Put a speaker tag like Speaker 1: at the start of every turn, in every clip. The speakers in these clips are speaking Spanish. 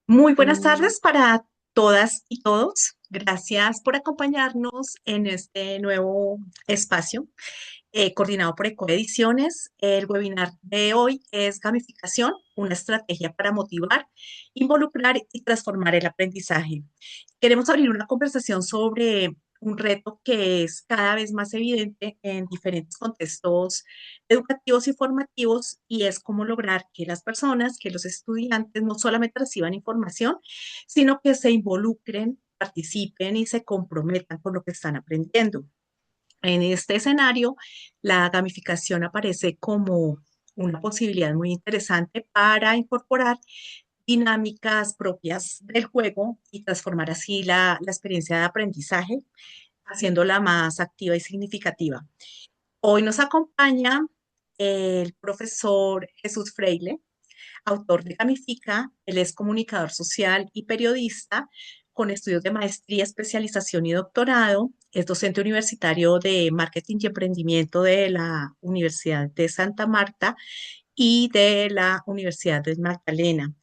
Speaker 1: Muy buenas tardes para todas y todos. Gracias por acompañarnos en este nuevo espacio coordinado por Ecoediciones. El webinar de hoy es gamificación, una estrategia para motivar, involucrar y transformar el aprendizaje. Queremos abrir una conversación sobre un reto que es cada vez más evidente en diferentes contextos educativos y formativos y es cómo lograr que las personas, que los estudiantes no solamente reciban información, sino que se involucren, participen y se comprometan con lo que están aprendiendo. En este escenario, la gamificación aparece como una posibilidad muy interesante para incorporar dinámicas propias del juego y transformar así la experiencia de aprendizaje, haciéndola más activa y significativa. Hoy nos acompaña el profesor Jesús Freile, autor de Gamifica. Él es comunicador social y periodista con estudios de maestría, especialización y doctorado. Es docente universitario de marketing y emprendimiento de la Universidad de Santa Marta y de la Universidad de Magdalena.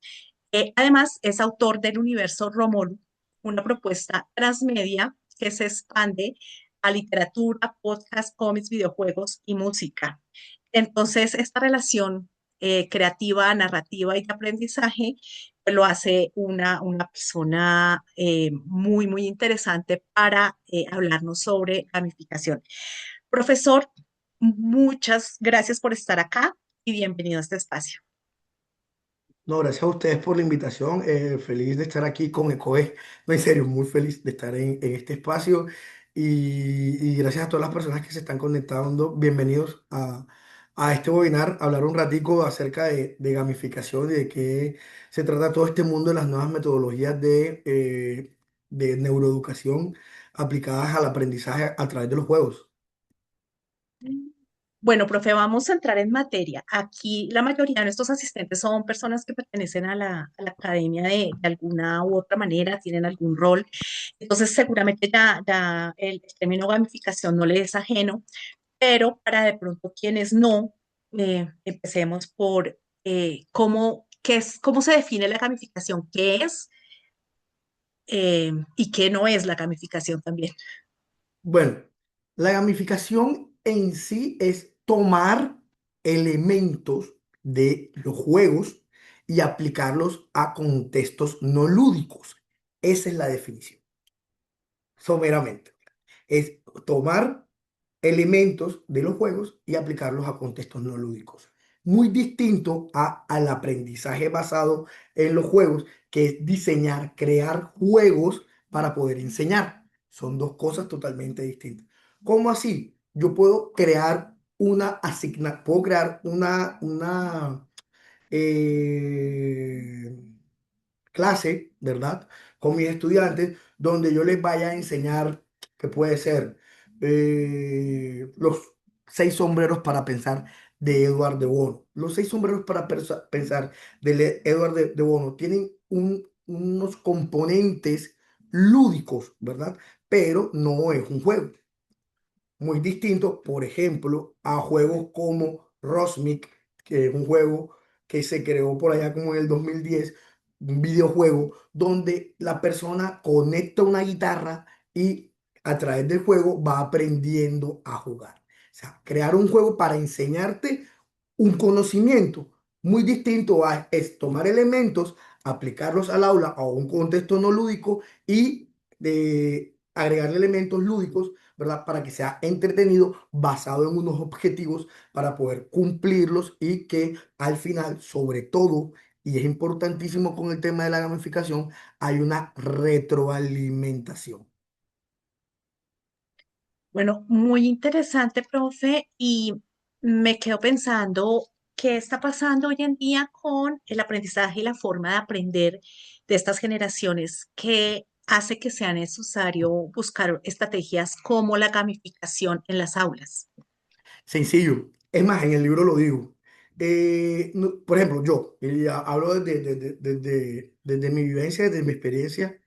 Speaker 1: Además, es autor del Universo Rómulo, una propuesta transmedia que se expande a literatura, podcast, cómics, videojuegos y música. Entonces, esta relación creativa, narrativa y de aprendizaje pues, lo hace una persona muy, muy interesante para hablarnos sobre gamificación. Profesor, muchas gracias por estar acá y bienvenido a este espacio.
Speaker 2: No, gracias a ustedes por la invitación. Feliz de estar aquí con ECOE. No, en serio, muy feliz de estar en este espacio. Y gracias a todas las personas que se están conectando. Bienvenidos a este webinar, a hablar un ratico acerca de gamificación y de qué se trata todo este mundo de las nuevas metodologías de neuroeducación aplicadas al aprendizaje a través de los juegos.
Speaker 1: Bueno, profe, vamos a entrar en materia. Aquí la mayoría de nuestros asistentes son personas que pertenecen a la academia de alguna u otra manera, tienen algún rol. Entonces, seguramente ya el término gamificación no le es ajeno, pero para de pronto quienes no, empecemos por cómo se define la gamificación, qué es y qué no es la gamificación también.
Speaker 2: Bueno, la gamificación en sí es tomar elementos de los juegos y aplicarlos a contextos no lúdicos. Esa es la definición, someramente. Es tomar elementos de los juegos y aplicarlos a contextos no lúdicos. Muy distinto al aprendizaje basado en los juegos, que es diseñar, crear juegos para poder enseñar. Son dos cosas totalmente distintas. ¿Cómo así? Yo puedo crear puedo crear eh, clase, ¿verdad? Con mis estudiantes, donde yo les vaya a enseñar que puede ser los 6 sombreros para pensar de Edward de Bono. Los 6 sombreros para pensar de Edward de Bono tienen unos componentes lúdicos, ¿verdad? Pero no es un juego. Muy distinto, por ejemplo, a juegos como Rosmic, que es un juego que se creó por allá como en el 2010, un videojuego donde la persona conecta una guitarra y a través del juego va aprendiendo a jugar. O sea, crear un juego para enseñarte un conocimiento muy distinto es tomar elementos, aplicarlos al aula o a un contexto no lúdico y agregarle elementos lúdicos, ¿verdad? Para que sea entretenido, basado en unos objetivos para poder cumplirlos y que al final, sobre todo, y es importantísimo con el tema de la gamificación, hay una retroalimentación.
Speaker 1: Bueno, muy interesante, profe, y me quedo pensando qué está pasando hoy en día con el aprendizaje y la forma de aprender de estas generaciones que hace que sea necesario buscar estrategias como la gamificación en las aulas.
Speaker 2: Sencillo. Es más, en el libro lo digo. Por ejemplo, yo hablo desde mi vivencia, desde mi experiencia.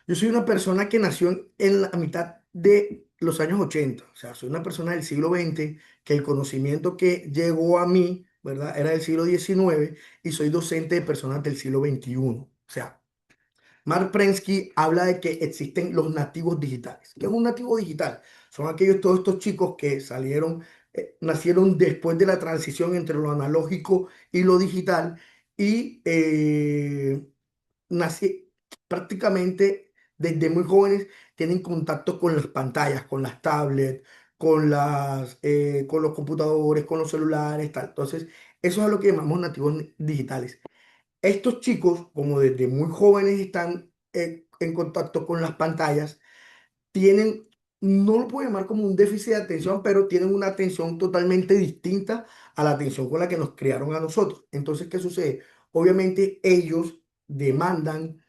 Speaker 2: Yo soy una persona que nació en la mitad de los años 80. O sea, soy una persona del siglo XX, que el conocimiento que llegó a mí, ¿verdad? Era del siglo XIX y soy docente de personas del siglo XXI. O sea, Mark Prensky habla de que existen los nativos digitales. ¿Qué es un nativo digital? Son aquellos, todos estos chicos que salieron, nacieron después de la transición entre lo analógico y lo digital y nací prácticamente desde muy jóvenes, tienen contacto con las pantallas, con las tablets, con los computadores, con los celulares, tal. Entonces, eso es a lo que llamamos nativos digitales. Estos chicos, como desde muy jóvenes están en contacto con las pantallas, tienen, no lo puedo llamar como un déficit de atención, pero tienen una atención totalmente distinta a la atención con la que nos criaron a nosotros. Entonces, ¿qué sucede? Obviamente ellos demandan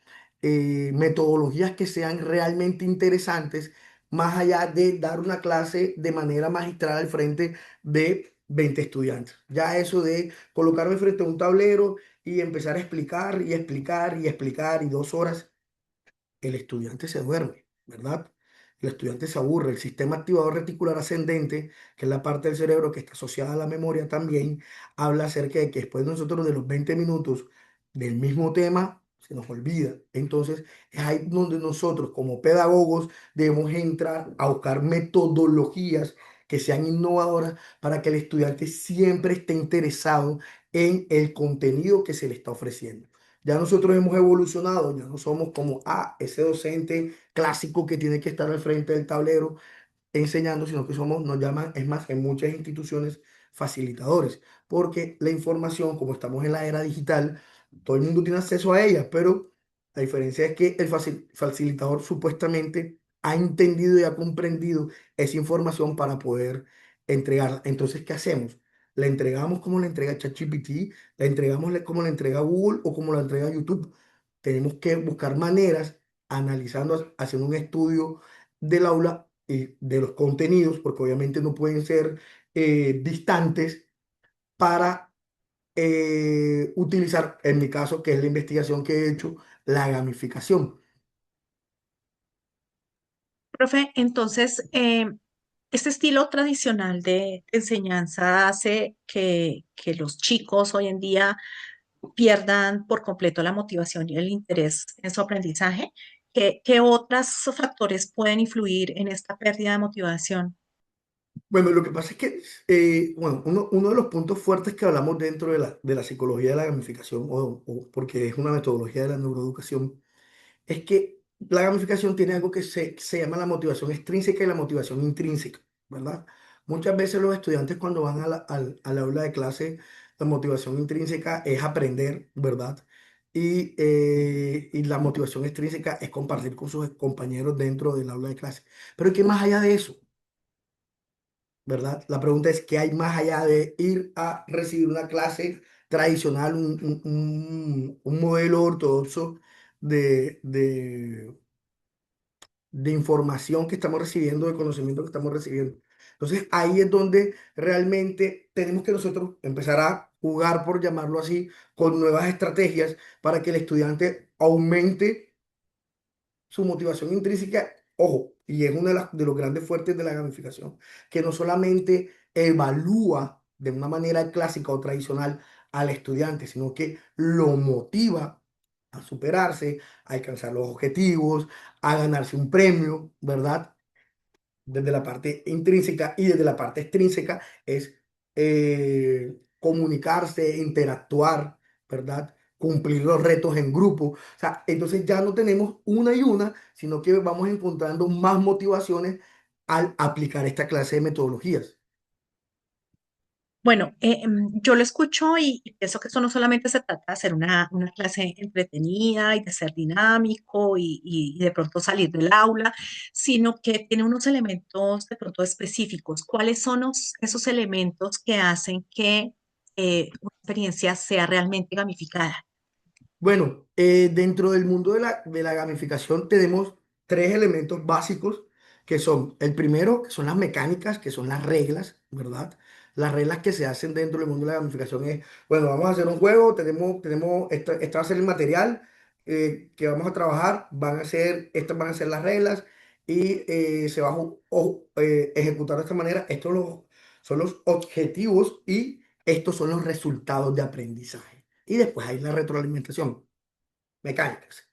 Speaker 2: metodologías que sean realmente interesantes, más allá de dar una clase de manera magistral al frente de 20 estudiantes. Ya eso de colocarme frente a un tablero y empezar a explicar y explicar y explicar y 2 horas el estudiante se duerme, ¿verdad? El estudiante se aburre. El sistema activador reticular ascendente, que es la parte del cerebro que está asociada a la memoria también, habla acerca de que después de nosotros de los 20 minutos del mismo tema, se nos olvida. Entonces, es ahí donde nosotros como pedagogos debemos entrar a buscar metodologías que sean innovadoras para que el estudiante siempre esté interesado en el contenido que se le está ofreciendo. Ya nosotros hemos evolucionado, ya no somos como, ese docente clásico que tiene que estar al frente del tablero enseñando, sino que somos, nos llaman, es más, en muchas instituciones facilitadores, porque la información, como estamos en la era digital, todo el mundo tiene acceso a ella, pero la diferencia es que el facilitador supuestamente ha entendido y ha comprendido esa información para poder entregarla. Entonces, ¿qué hacemos? La entregamos como la entrega ChatGPT, la entregamos como la entrega Google o como la entrega YouTube. Tenemos que buscar maneras, analizando, haciendo un estudio del aula y de los contenidos, porque obviamente no pueden ser distantes para utilizar, en mi caso, que es la investigación que he hecho, la gamificación.
Speaker 1: Profe, entonces, este estilo tradicional de enseñanza hace que los chicos hoy en día pierdan por completo la motivación y el interés en su aprendizaje. ¿Qué otros factores pueden influir en esta pérdida de motivación?
Speaker 2: Bueno, lo que pasa es que, bueno, uno de los puntos fuertes que hablamos dentro de la psicología de la gamificación, o porque es una metodología de la neuroeducación, es que la gamificación tiene algo que se llama la motivación extrínseca y la motivación intrínseca, ¿verdad? Muchas veces los estudiantes cuando van al aula de clase, la motivación intrínseca es aprender, ¿verdad? Y la motivación extrínseca es compartir con sus compañeros dentro del aula de clase. Pero ¿qué más allá de eso? ¿Verdad? La pregunta es, ¿qué hay más allá de ir a recibir una clase tradicional, un modelo ortodoxo de información que estamos recibiendo, de conocimiento que estamos recibiendo? Entonces ahí es donde realmente tenemos que nosotros empezar a jugar, por llamarlo así, con nuevas estrategias para que el estudiante aumente su motivación intrínseca, ojo, y es uno de los grandes fuertes de la gamificación, que no solamente evalúa de una manera clásica o tradicional al estudiante, sino que lo motiva a superarse, a alcanzar los objetivos, a ganarse un premio, ¿verdad? Desde la parte intrínseca y desde la parte extrínseca es comunicarse, interactuar, ¿verdad? Cumplir los retos en grupo. O sea, entonces ya no tenemos una y una, sino que vamos encontrando más motivaciones al aplicar esta clase de metodologías.
Speaker 1: Bueno, yo lo escucho y pienso que eso no solamente se trata de hacer una clase entretenida y de ser dinámico y de pronto salir del aula, sino que tiene unos elementos de pronto específicos. ¿Cuáles son esos elementos que hacen que una experiencia sea realmente gamificada?
Speaker 2: Bueno, dentro del mundo de la gamificación tenemos tres elementos básicos que son, el primero, que son las mecánicas, que son las reglas, ¿verdad? Las reglas que se hacen dentro del mundo de la gamificación es, bueno, vamos a hacer un juego, tenemos esta va a ser el material que vamos a trabajar, estas van a ser las reglas y se va a ejecutar de esta manera. Son los objetivos y estos son los resultados de aprendizaje. Y después hay la retroalimentación, mecánicas.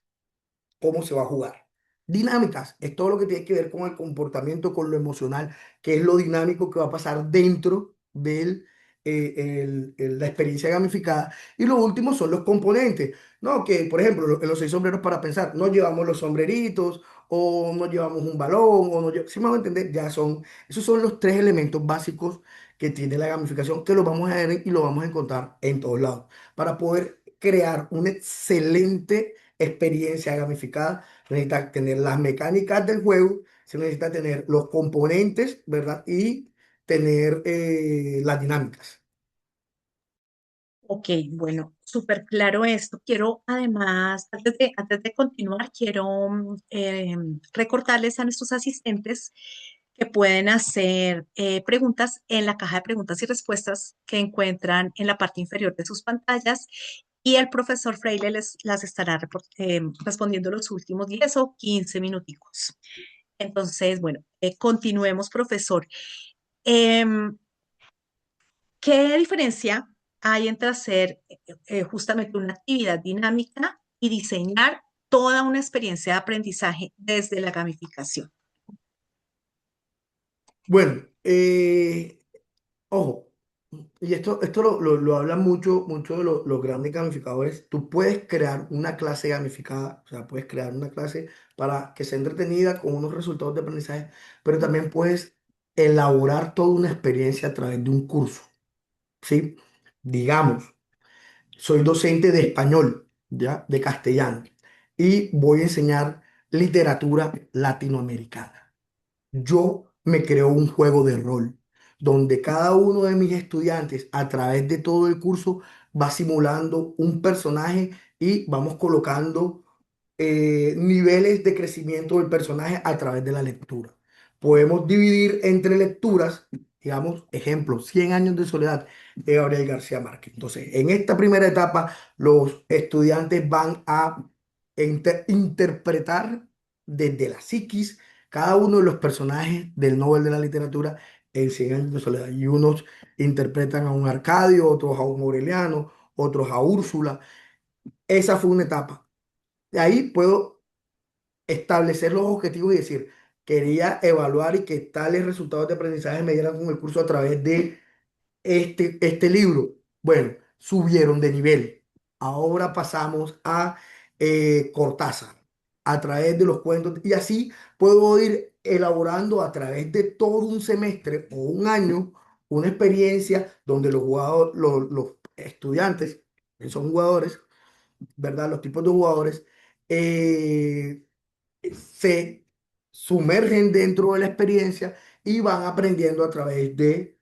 Speaker 2: cómo se va a jugar. Dinámicas es todo lo que tiene que ver con el comportamiento, con lo emocional, que es lo dinámico que va a pasar dentro de la experiencia gamificada. Y lo último son los componentes, ¿no? Que, por ejemplo, en los seis sombreros para pensar, no llevamos los sombreritos o no llevamos un balón, o no si me van a entender, esos son los tres elementos básicos que tiene la gamificación, que lo vamos a ver y lo vamos a encontrar en todos lados. Para poder crear una excelente experiencia gamificada, se necesita tener las mecánicas del juego, se necesita tener los componentes, ¿verdad? Y tener las dinámicas.
Speaker 1: Ok, bueno, súper claro esto. Quiero además, antes de continuar, quiero recordarles a nuestros asistentes que pueden hacer preguntas en la caja de preguntas y respuestas que encuentran en la parte inferior de sus pantallas y el profesor Freire las estará respondiendo los últimos 10 o 15 minuticos. Entonces, bueno, continuemos, profesor. Em, ¿Qué diferencia hay entre hacer justamente una actividad dinámica y diseñar toda una experiencia de aprendizaje desde la gamificación?
Speaker 2: Bueno, ojo, y esto lo hablan mucho de los grandes gamificadores. Tú puedes crear una clase gamificada, o sea, puedes crear una clase para que sea entretenida con unos resultados de aprendizaje, pero también puedes elaborar toda una experiencia a través de un curso, ¿sí? Digamos, soy docente de español, ¿ya? De castellano, y voy a enseñar literatura latinoamericana. Yo me creo un juego de rol donde cada uno de mis estudiantes a través de todo el curso va simulando un personaje y vamos colocando niveles de crecimiento del personaje a través de la lectura. Podemos dividir entre lecturas, digamos, ejemplo, Cien años de soledad de Gabriel García Márquez. Entonces, en esta primera etapa, los estudiantes van a interpretar desde la psiquis cada uno de los personajes del Nobel de la Literatura en Cien años de soledad. Y unos interpretan a un Arcadio, otros a un Aureliano, otros a Úrsula. Esa fue una etapa. De ahí puedo establecer los objetivos y decir, quería evaluar y que tales resultados de aprendizaje me dieran con el curso a través de este libro. Bueno, subieron de nivel. Ahora pasamos a Cortázar, a través de los cuentos, y así puedo ir elaborando a través de todo un semestre o un año una experiencia donde los estudiantes, que son jugadores, ¿verdad? Los tipos de jugadores, eh, se sumergen dentro de la experiencia y van aprendiendo a través de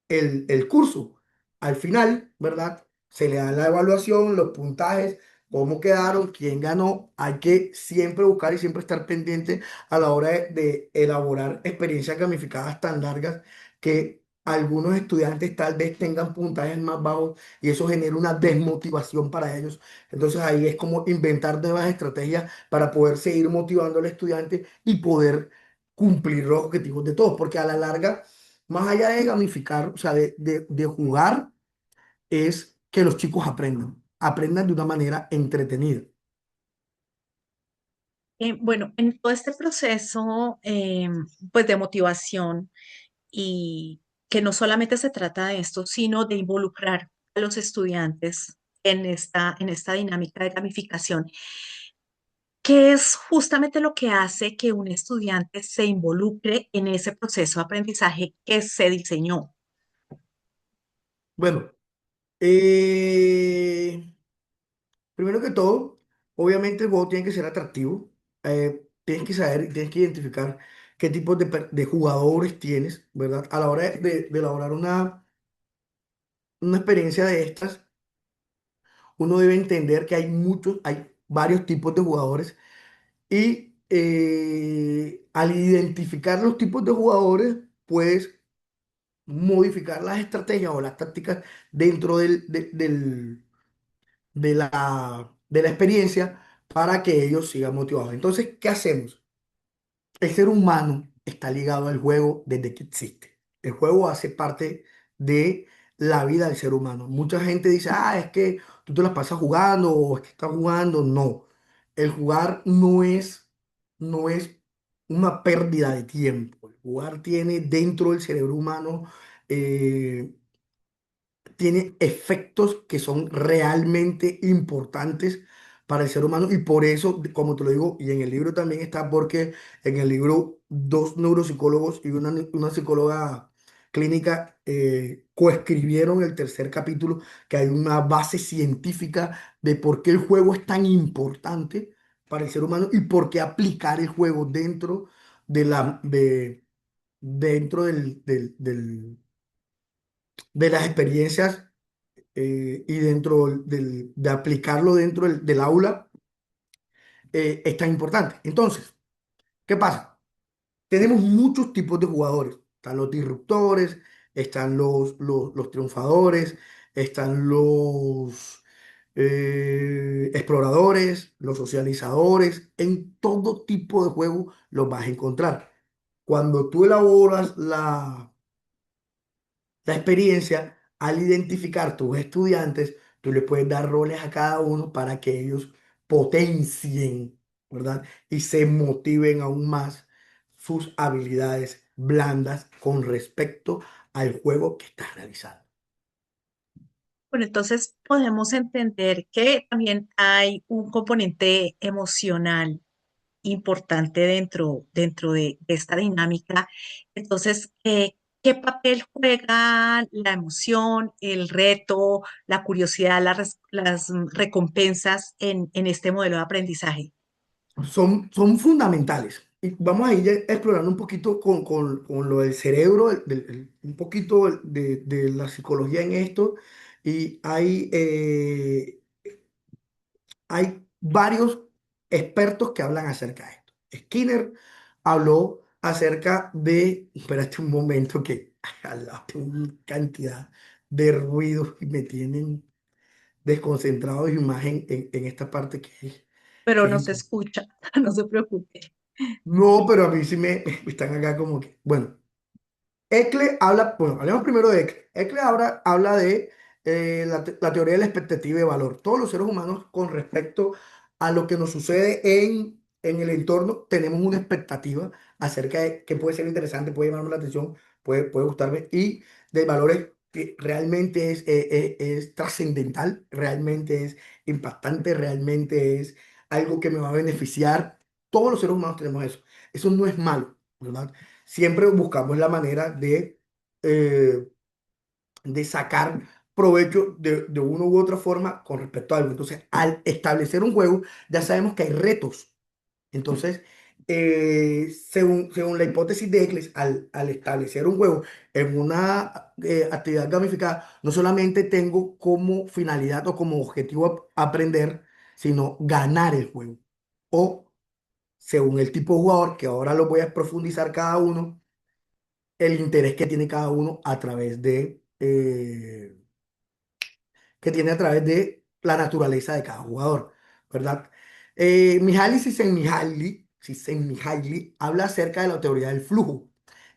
Speaker 2: el curso. Al final, ¿verdad? Se le da la evaluación, los puntajes, cómo quedaron, quién ganó. Hay que siempre buscar y siempre estar pendiente a la hora de elaborar experiencias gamificadas tan largas que algunos estudiantes tal vez tengan puntajes más bajos y eso genera una desmotivación para ellos. Entonces ahí es como inventar nuevas estrategias para poder seguir motivando al estudiante y poder cumplir los objetivos de todos, porque a la larga más allá de gamificar, o sea, de jugar, es que los chicos aprendan de una manera entretenida.
Speaker 1: Bueno, en todo este proceso, pues de motivación y que no solamente se trata de esto, sino de involucrar a los estudiantes en esta dinámica de gamificación, que es justamente lo que hace que un estudiante se involucre en ese proceso de aprendizaje que se diseñó.
Speaker 2: Bueno, primero que todo, obviamente el juego tiene que ser atractivo. Tienes que saber, tienes que identificar qué tipos de jugadores tienes, ¿verdad? A la hora de elaborar una experiencia de estas, uno debe entender que hay varios tipos de jugadores. Y al identificar los tipos de jugadores, puedes modificar las estrategias o las tácticas dentro de la experiencia para que ellos sigan motivados. Entonces, ¿qué hacemos? El ser humano está ligado al juego desde que existe. El juego hace parte de la vida del ser humano. Mucha gente dice, es que tú te las pasas jugando o es que estás jugando. No. el jugar no es una pérdida de tiempo. El jugar tiene dentro del cerebro humano, eh, tiene efectos que son realmente importantes para el ser humano y por eso, como te lo digo, y en el libro también está porque en el libro dos neuropsicólogos y una psicóloga clínica coescribieron el tercer capítulo, que hay una base científica de por qué el juego es tan importante para el ser humano y por qué aplicar el juego dentro de las experiencias y de aplicarlo dentro del aula es tan importante. Entonces, ¿qué pasa? Tenemos muchos tipos de jugadores. Están los disruptores, están los triunfadores, están los exploradores, los socializadores. En todo tipo de juego los vas a encontrar. Cuando tú elaboras la experiencia, al identificar tus estudiantes, tú le puedes dar roles a cada uno para que ellos potencien, ¿verdad? Y se motiven aún más sus habilidades blandas con respecto al juego que estás realizando.
Speaker 1: Bueno, entonces podemos entender que también hay un componente emocional importante dentro de esta dinámica. Entonces, ¿qué papel juega la emoción, el reto, la curiosidad, las recompensas en este modelo de aprendizaje?
Speaker 2: Son fundamentales. Y vamos a ir explorando un poquito con lo del cerebro, un poquito de la psicología en esto. Y hay varios expertos que hablan acerca de esto. Skinner habló acerca de, espérate un momento que al lado tengo una cantidad de ruidos y me tienen desconcentrado y más en esta parte
Speaker 1: Pero
Speaker 2: que es
Speaker 1: no se
Speaker 2: importante.
Speaker 1: escucha, no se preocupe.
Speaker 2: No, pero a mí sí me están acá como que, bueno. Eckle habla, bueno, hablemos primero de Eckle. Eckle habla de la teoría de la expectativa de valor. Todos los seres humanos con respecto a lo que nos sucede en el entorno, tenemos una expectativa acerca de que puede ser interesante, puede llamarme la atención, puede gustarme y de valores que realmente es trascendental, realmente es impactante, realmente es algo que me va a beneficiar. Todos los seres humanos tenemos eso. Eso no es malo, ¿verdad? Siempre buscamos la manera eh, de sacar provecho de una u otra forma con respecto a algo. Entonces, al establecer un juego, ya sabemos que hay retos. Entonces, según la hipótesis de Eccles, al establecer un juego en una actividad gamificada, no solamente tengo como finalidad o como objetivo aprender, sino ganar el juego. O, según el tipo de jugador, que ahora lo voy a profundizar cada uno, el interés que tiene cada uno a través que tiene a través de la naturaleza de cada jugador, ¿verdad? Mihaly Csikszentmihalyi habla acerca de la teoría del flujo.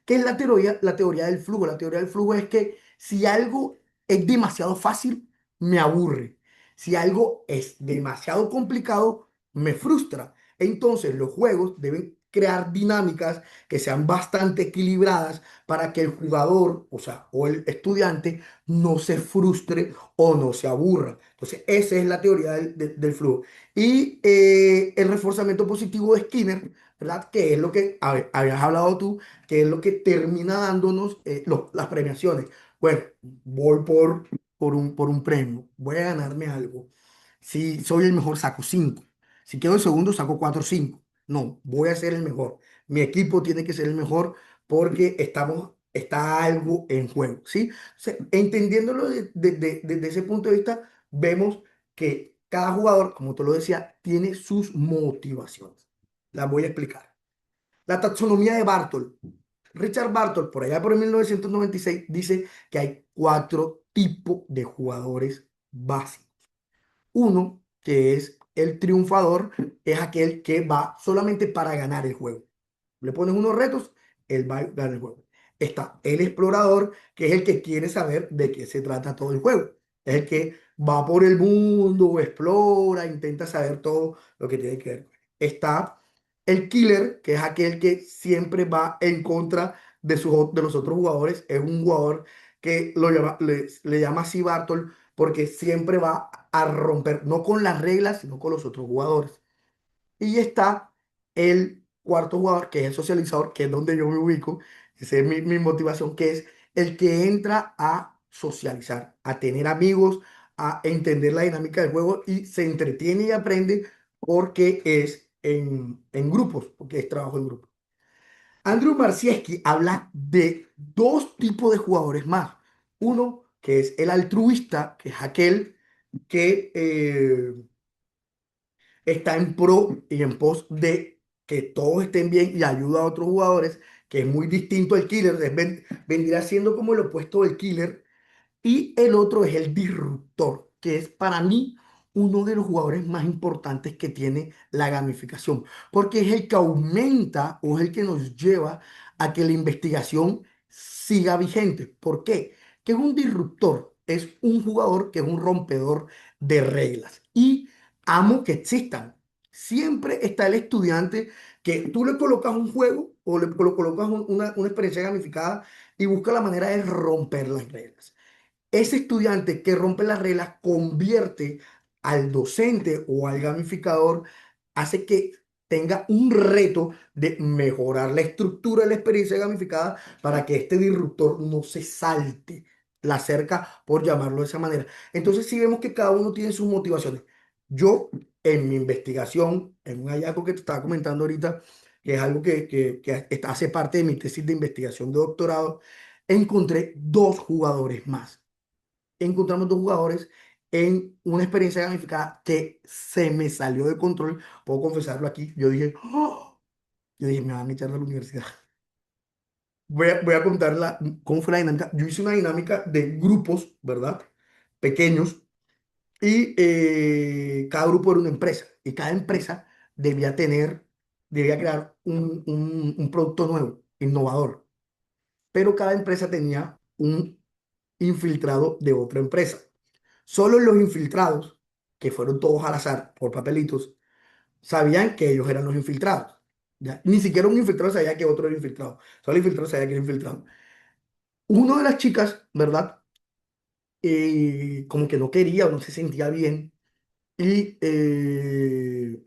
Speaker 2: ¿Qué es la teoría? La teoría del flujo. La teoría del flujo es que si algo es demasiado fácil, me aburre. Si algo es demasiado complicado, me frustra. Entonces, los juegos deben crear dinámicas que sean bastante equilibradas para que el jugador, o sea, o el estudiante, no se frustre o no se aburra. Entonces, esa es la teoría del flujo. Y el reforzamiento positivo de Skinner, ¿verdad? Que es lo que habías hablado tú, que es lo que termina dándonos las premiaciones. Bueno, voy por un premio, voy a ganarme algo. Si soy el mejor, saco 5. Si quedo el segundo, saco 4 o 5. No, voy a ser el mejor. Mi equipo tiene que ser el mejor porque está algo en juego, ¿sí? O sea, entendiéndolo desde ese punto de vista, vemos que cada jugador, como te lo decía, tiene sus motivaciones. Las voy a explicar. La taxonomía de Bartol. Richard Bartol, por allá por el 1996, dice que hay 4 tipos de jugadores básicos. Uno, que es el triunfador, es aquel que va solamente para ganar el juego. Le pones unos retos, él va a ganar el juego. Está el explorador, que es el que quiere saber de qué se trata todo el juego. Es el que va por el mundo, explora, intenta saber todo lo que tiene que ver. Está el killer, que es aquel que siempre va en contra de los otros jugadores. Es un jugador que le llama así Bartol porque siempre va a romper, no con las reglas, sino con los otros jugadores. Y está el cuarto jugador, que es el socializador, que es donde yo me ubico. Esa es mi motivación, que es el que entra a socializar, a tener amigos, a entender la dinámica del juego y se entretiene y aprende porque es en grupos, porque es trabajo en grupo. Andrew Marcieski habla de dos tipos de jugadores más. Uno, que es el altruista, que es aquel que está en pro y en pos de que todos estén bien y ayuda a otros jugadores, que es muy distinto al killer, vendría siendo como el opuesto del killer, y el otro es el disruptor, que es para mí uno de los jugadores más importantes que tiene la gamificación, porque es el que aumenta o es el que nos lleva a que la investigación siga vigente. ¿Por qué? Que es un disruptor, es un jugador que es un rompedor de reglas. Y amo que existan. Siempre está el estudiante que tú le colocas un juego o le colocas una experiencia gamificada y busca la manera de romper las reglas. Ese estudiante que rompe las reglas convierte al docente o al gamificador, hace que tenga un reto de mejorar la estructura de la experiencia gamificada para que este disruptor no se salte la cerca, por llamarlo de esa manera. Entonces, sí vemos que cada uno tiene sus motivaciones. Yo, en mi investigación, en un hallazgo que te estaba comentando ahorita, que es algo que hace parte de mi tesis de investigación de doctorado, encontré dos jugadores más. Encontramos dos jugadores en una experiencia gamificada que se me salió de control. Puedo confesarlo aquí. Yo dije, "Oh". Yo dije, me van a echar de la universidad. Voy a contar cómo fue la dinámica. Yo hice una dinámica de grupos, ¿verdad? Pequeños. Y cada grupo era una empresa. Y cada empresa debía crear un producto nuevo, innovador. Pero cada empresa tenía un infiltrado de otra empresa. Solo los infiltrados, que fueron todos al azar por papelitos, sabían que ellos eran los infiltrados. ¿Ya? Ni siquiera un infiltrado sabía que otro era infiltrado. Solo el infiltrado sabía que era infiltrado. Una de las chicas, ¿verdad? Como que no quería o no se sentía bien y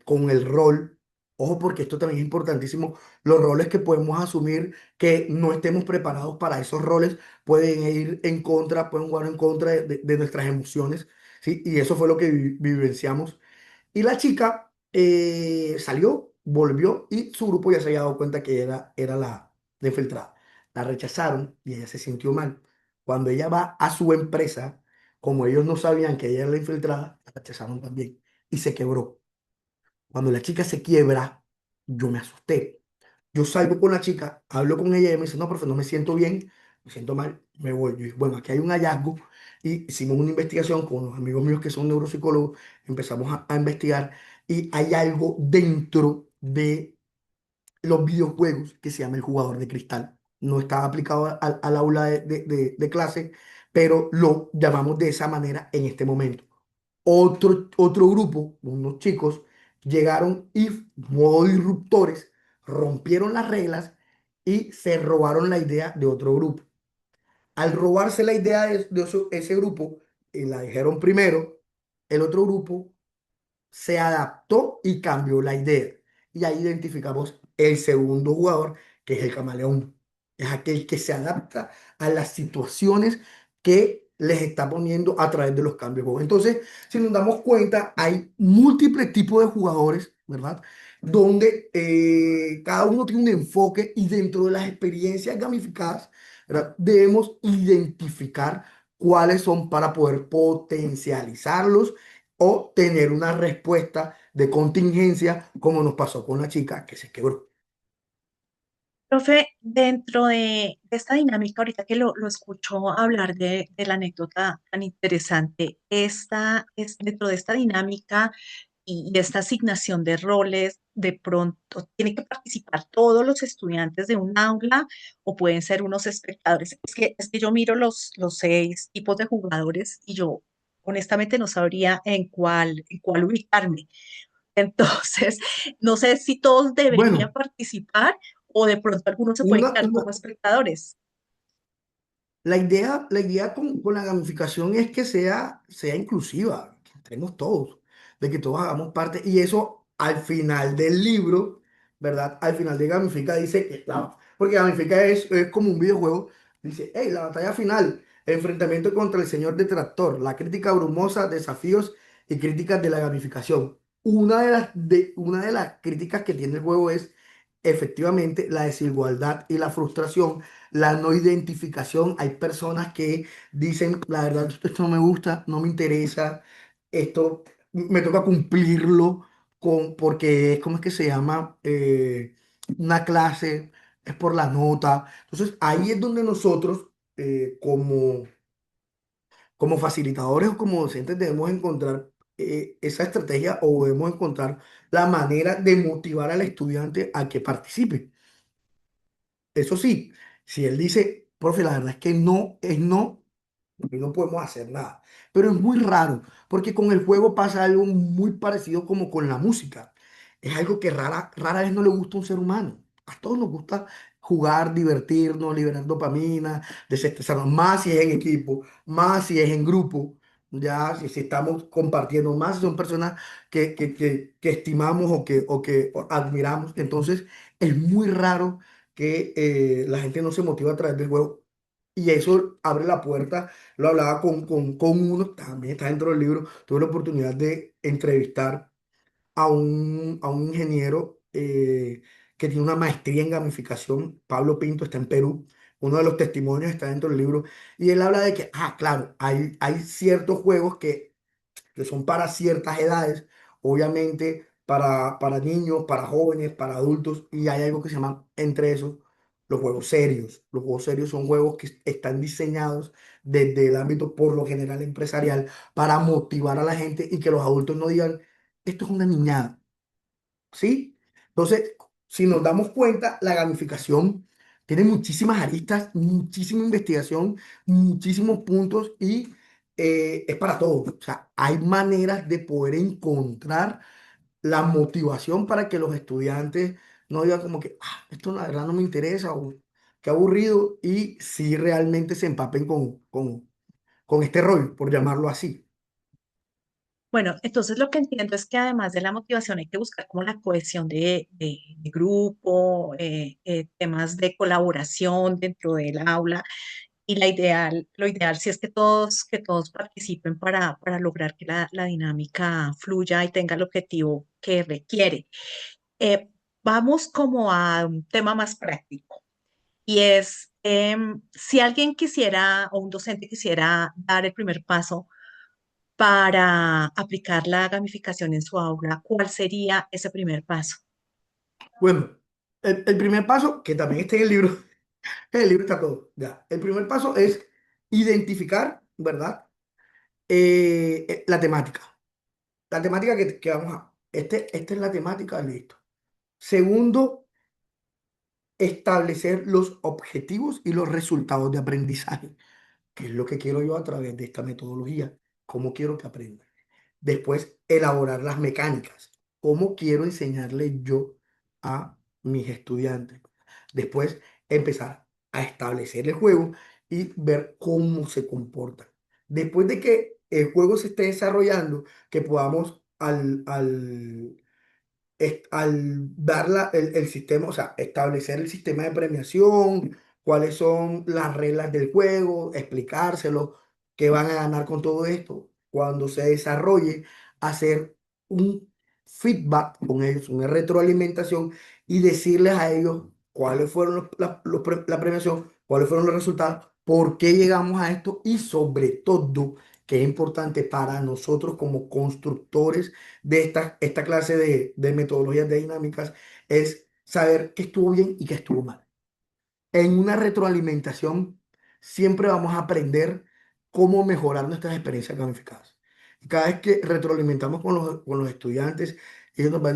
Speaker 2: con el rol, ojo porque esto también es importantísimo, los roles que podemos asumir que no estemos preparados para esos roles pueden ir en contra, pueden jugar en contra de nuestras emociones, ¿sí? Y eso fue lo que vivenciamos. Y la chica salió, volvió y su grupo ya se había dado cuenta que era la infiltrada. La rechazaron y ella se sintió mal. Cuando ella va a su empresa, como ellos no sabían que ella era la infiltrada, la rechazaron también y se quebró. Cuando la chica se quiebra, yo me asusté. Yo salgo con la chica, hablo con ella y ella me dice, no, profe, no me siento bien, me siento mal, me voy. Yo dije, bueno, aquí hay un hallazgo y hicimos una investigación con los amigos míos que son neuropsicólogos, empezamos a investigar y hay algo dentro de los videojuegos que se llama el jugador de cristal. No está aplicado al aula de clase, pero lo llamamos de esa manera en este momento. Otro grupo, unos chicos, llegaron y, modo disruptores, rompieron las reglas y se robaron la idea de otro grupo. Al robarse la idea ese grupo, y la dijeron primero, el otro grupo se adaptó y cambió la idea. Y ahí identificamos el segundo jugador, que es el camaleón. Es aquel que se adapta a las situaciones que les está poniendo a través de los cambios de juego. Entonces, si nos damos cuenta, hay múltiples tipos de jugadores, ¿verdad? Donde cada uno tiene un enfoque y dentro de las experiencias gamificadas, ¿verdad? Debemos identificar cuáles son para poder potencializarlos o tener una respuesta de contingencia, como nos pasó con la chica que se quebró.
Speaker 1: Profe, dentro de esta dinámica, ahorita que lo escucho hablar de la anécdota tan interesante, dentro de esta dinámica y esta asignación de roles, de pronto, ¿tienen que participar todos los estudiantes de un aula o pueden ser unos espectadores? Es que yo miro los seis tipos de jugadores y yo honestamente no sabría en cuál ubicarme. Entonces, no sé si todos deberían
Speaker 2: Bueno,
Speaker 1: participar o de pronto algunos se pueden
Speaker 2: una,
Speaker 1: quedar como
Speaker 2: una,
Speaker 1: espectadores.
Speaker 2: la idea con la gamificación es que sea inclusiva, que entremos todos, de que todos hagamos parte. Y eso al final del libro, ¿verdad? Al final de Gamifica dice que, claro, porque Gamifica es como un videojuego, dice, hey, la batalla final, enfrentamiento contra el señor detractor, la crítica brumosa, desafíos y críticas de la gamificación. Una de las críticas que tiene el juego es efectivamente la desigualdad y la frustración, la no identificación. Hay personas que dicen, la verdad, esto no me gusta, no me interesa, esto me toca cumplirlo porque es, ¿cómo es que se llama? Una clase, es por la nota. Entonces, ahí es donde nosotros, como facilitadores o como docentes, debemos encontrar esa estrategia o debemos encontrar la manera de motivar al estudiante a que participe. Eso sí, si él dice, profe, la verdad es que no, es no, y no podemos hacer nada. Pero es muy raro, porque con el juego pasa algo muy parecido como con la música. Es algo que rara vez no le gusta a un ser humano. A todos nos gusta jugar, divertirnos, liberar dopamina, desestresarnos, más si es en equipo, más si es en grupo, ya si estamos compartiendo, más si son personas que estimamos o que admiramos. Entonces, es muy raro que la gente no se motiva a través del juego. Y eso abre la puerta. Lo hablaba con uno, también está dentro del libro. Tuve la oportunidad de entrevistar a un ingeniero que tiene una maestría en gamificación. Pablo Pinto está en Perú. Uno de los testimonios está dentro del libro. Y él habla de que, claro, hay ciertos juegos que son para ciertas edades, obviamente para niños, para jóvenes, para adultos, y hay algo que se llama entre esos los juegos serios. Los juegos serios son juegos que están diseñados desde el ámbito por lo general empresarial para motivar a la gente y que los adultos no digan, esto es una niñada. ¿Sí? Entonces, si nos damos cuenta, la gamificación tiene muchísimas aristas, muchísima investigación, muchísimos puntos y es para todos. O sea, hay maneras de poder encontrar la motivación para que los estudiantes no digan como que, esto la verdad no me interesa o qué aburrido y si realmente se empapen con este rol, por llamarlo así.
Speaker 1: Bueno, entonces lo que entiendo es que además de la motivación hay que buscar como la cohesión de grupo, temas de colaboración dentro del aula y lo ideal sí es que todos participen para lograr que la dinámica fluya y tenga el objetivo que requiere. Eh, Vamos como a un tema más práctico y es si alguien quisiera o un docente quisiera dar el primer paso para aplicar la gamificación en su aula, ¿cuál sería ese primer paso?
Speaker 2: Bueno, el primer paso, que también está en el libro, en el libro está todo. Ya. El primer paso es identificar, ¿verdad? La temática. La temática que vamos a. Esta es la temática, listo. Segundo, establecer los objetivos y los resultados de aprendizaje. ¿Qué es lo que quiero yo a través de esta metodología? ¿Cómo quiero que aprendan? Después, elaborar las mecánicas. ¿Cómo quiero enseñarle yo a mis estudiantes? Después, empezar a establecer el juego y ver cómo se comporta. Después de que el juego se esté desarrollando, que podamos al dar el sistema, o sea, establecer el sistema de premiación, cuáles son las reglas del juego, explicárselo, qué van a ganar con todo esto. Cuando se desarrolle, hacer un feedback con ellos, una retroalimentación y decirles a ellos cuáles fueron la premiación, cuáles fueron los resultados, por qué llegamos a esto y sobre todo, que es importante para nosotros como constructores de esta clase de metodologías de dinámicas es saber qué estuvo bien y qué estuvo mal. En una retroalimentación siempre vamos a aprender cómo mejorar nuestras experiencias gamificadas. Y cada vez que retroalimentamos con los estudiantes, ellos nos va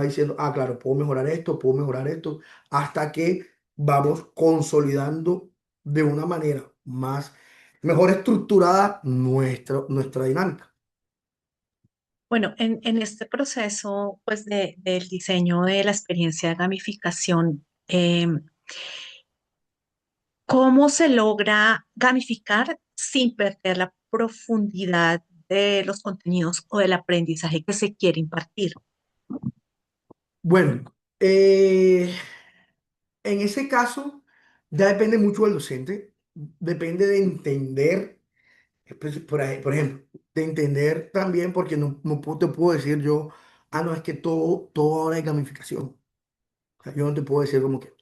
Speaker 2: diciendo, claro, puedo mejorar esto, hasta que vamos consolidando de una manera más mejor estructurada nuestra dinámica.
Speaker 1: Bueno, en este proceso, pues, del diseño de la experiencia de gamificación, ¿cómo se logra gamificar sin perder la profundidad de los contenidos o del aprendizaje que se quiere impartir?
Speaker 2: Bueno, en ese caso ya depende mucho del docente, depende de entender, pues, por ejemplo, de entender también, porque te puedo decir yo, ah, no, es que todo ahora es gamificación. O sea, yo no te puedo decir como que,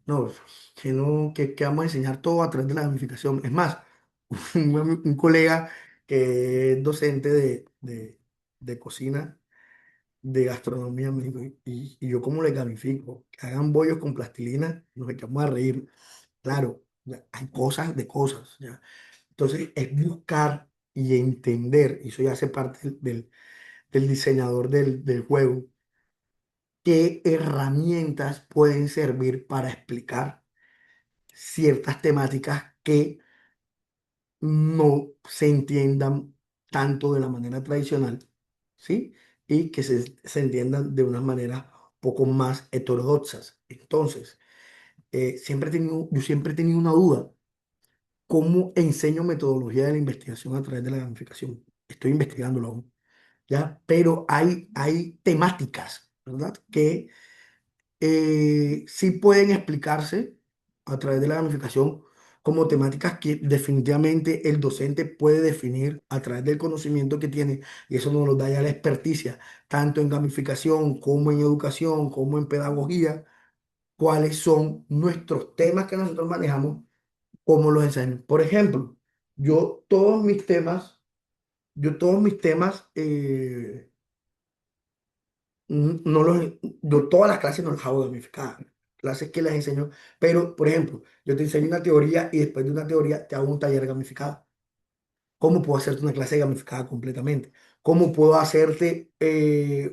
Speaker 2: no, que no, que vamos a enseñar todo a través de la gamificación. Es más, un colega que es docente de cocina, de gastronomía, me dijo, y yo cómo le gamifico, que hagan bollos con plastilina, nos echamos a reír. Claro, ya, hay cosas de cosas, ¿ya? Entonces es buscar y entender, y eso ya hace parte del diseñador del juego, qué herramientas pueden servir para explicar ciertas temáticas que no se entiendan tanto de la manera tradicional, ¿sí? Y que se entiendan de una manera poco más heterodoxas. Entonces, yo siempre he tenido una duda. ¿Cómo enseño metodología de la investigación a través de la gamificación? Estoy investigándolo aún, ¿ya? Pero hay temáticas, ¿verdad? Que sí pueden explicarse a través de la gamificación como temáticas que definitivamente el docente puede definir a través del conocimiento que tiene, y eso nos lo da ya la experticia, tanto en gamificación como en educación, como en pedagogía, cuáles son nuestros temas que nosotros manejamos, cómo los enseño. Por ejemplo, yo todos mis temas, yo todos mis temas, no los, yo todas las clases no las hago gamificadas, clases que las enseño, pero por ejemplo, yo te enseño una teoría y después de una teoría te hago un taller gamificado. ¿Cómo puedo hacerte una clase gamificada completamente? ¿Cómo puedo hacerte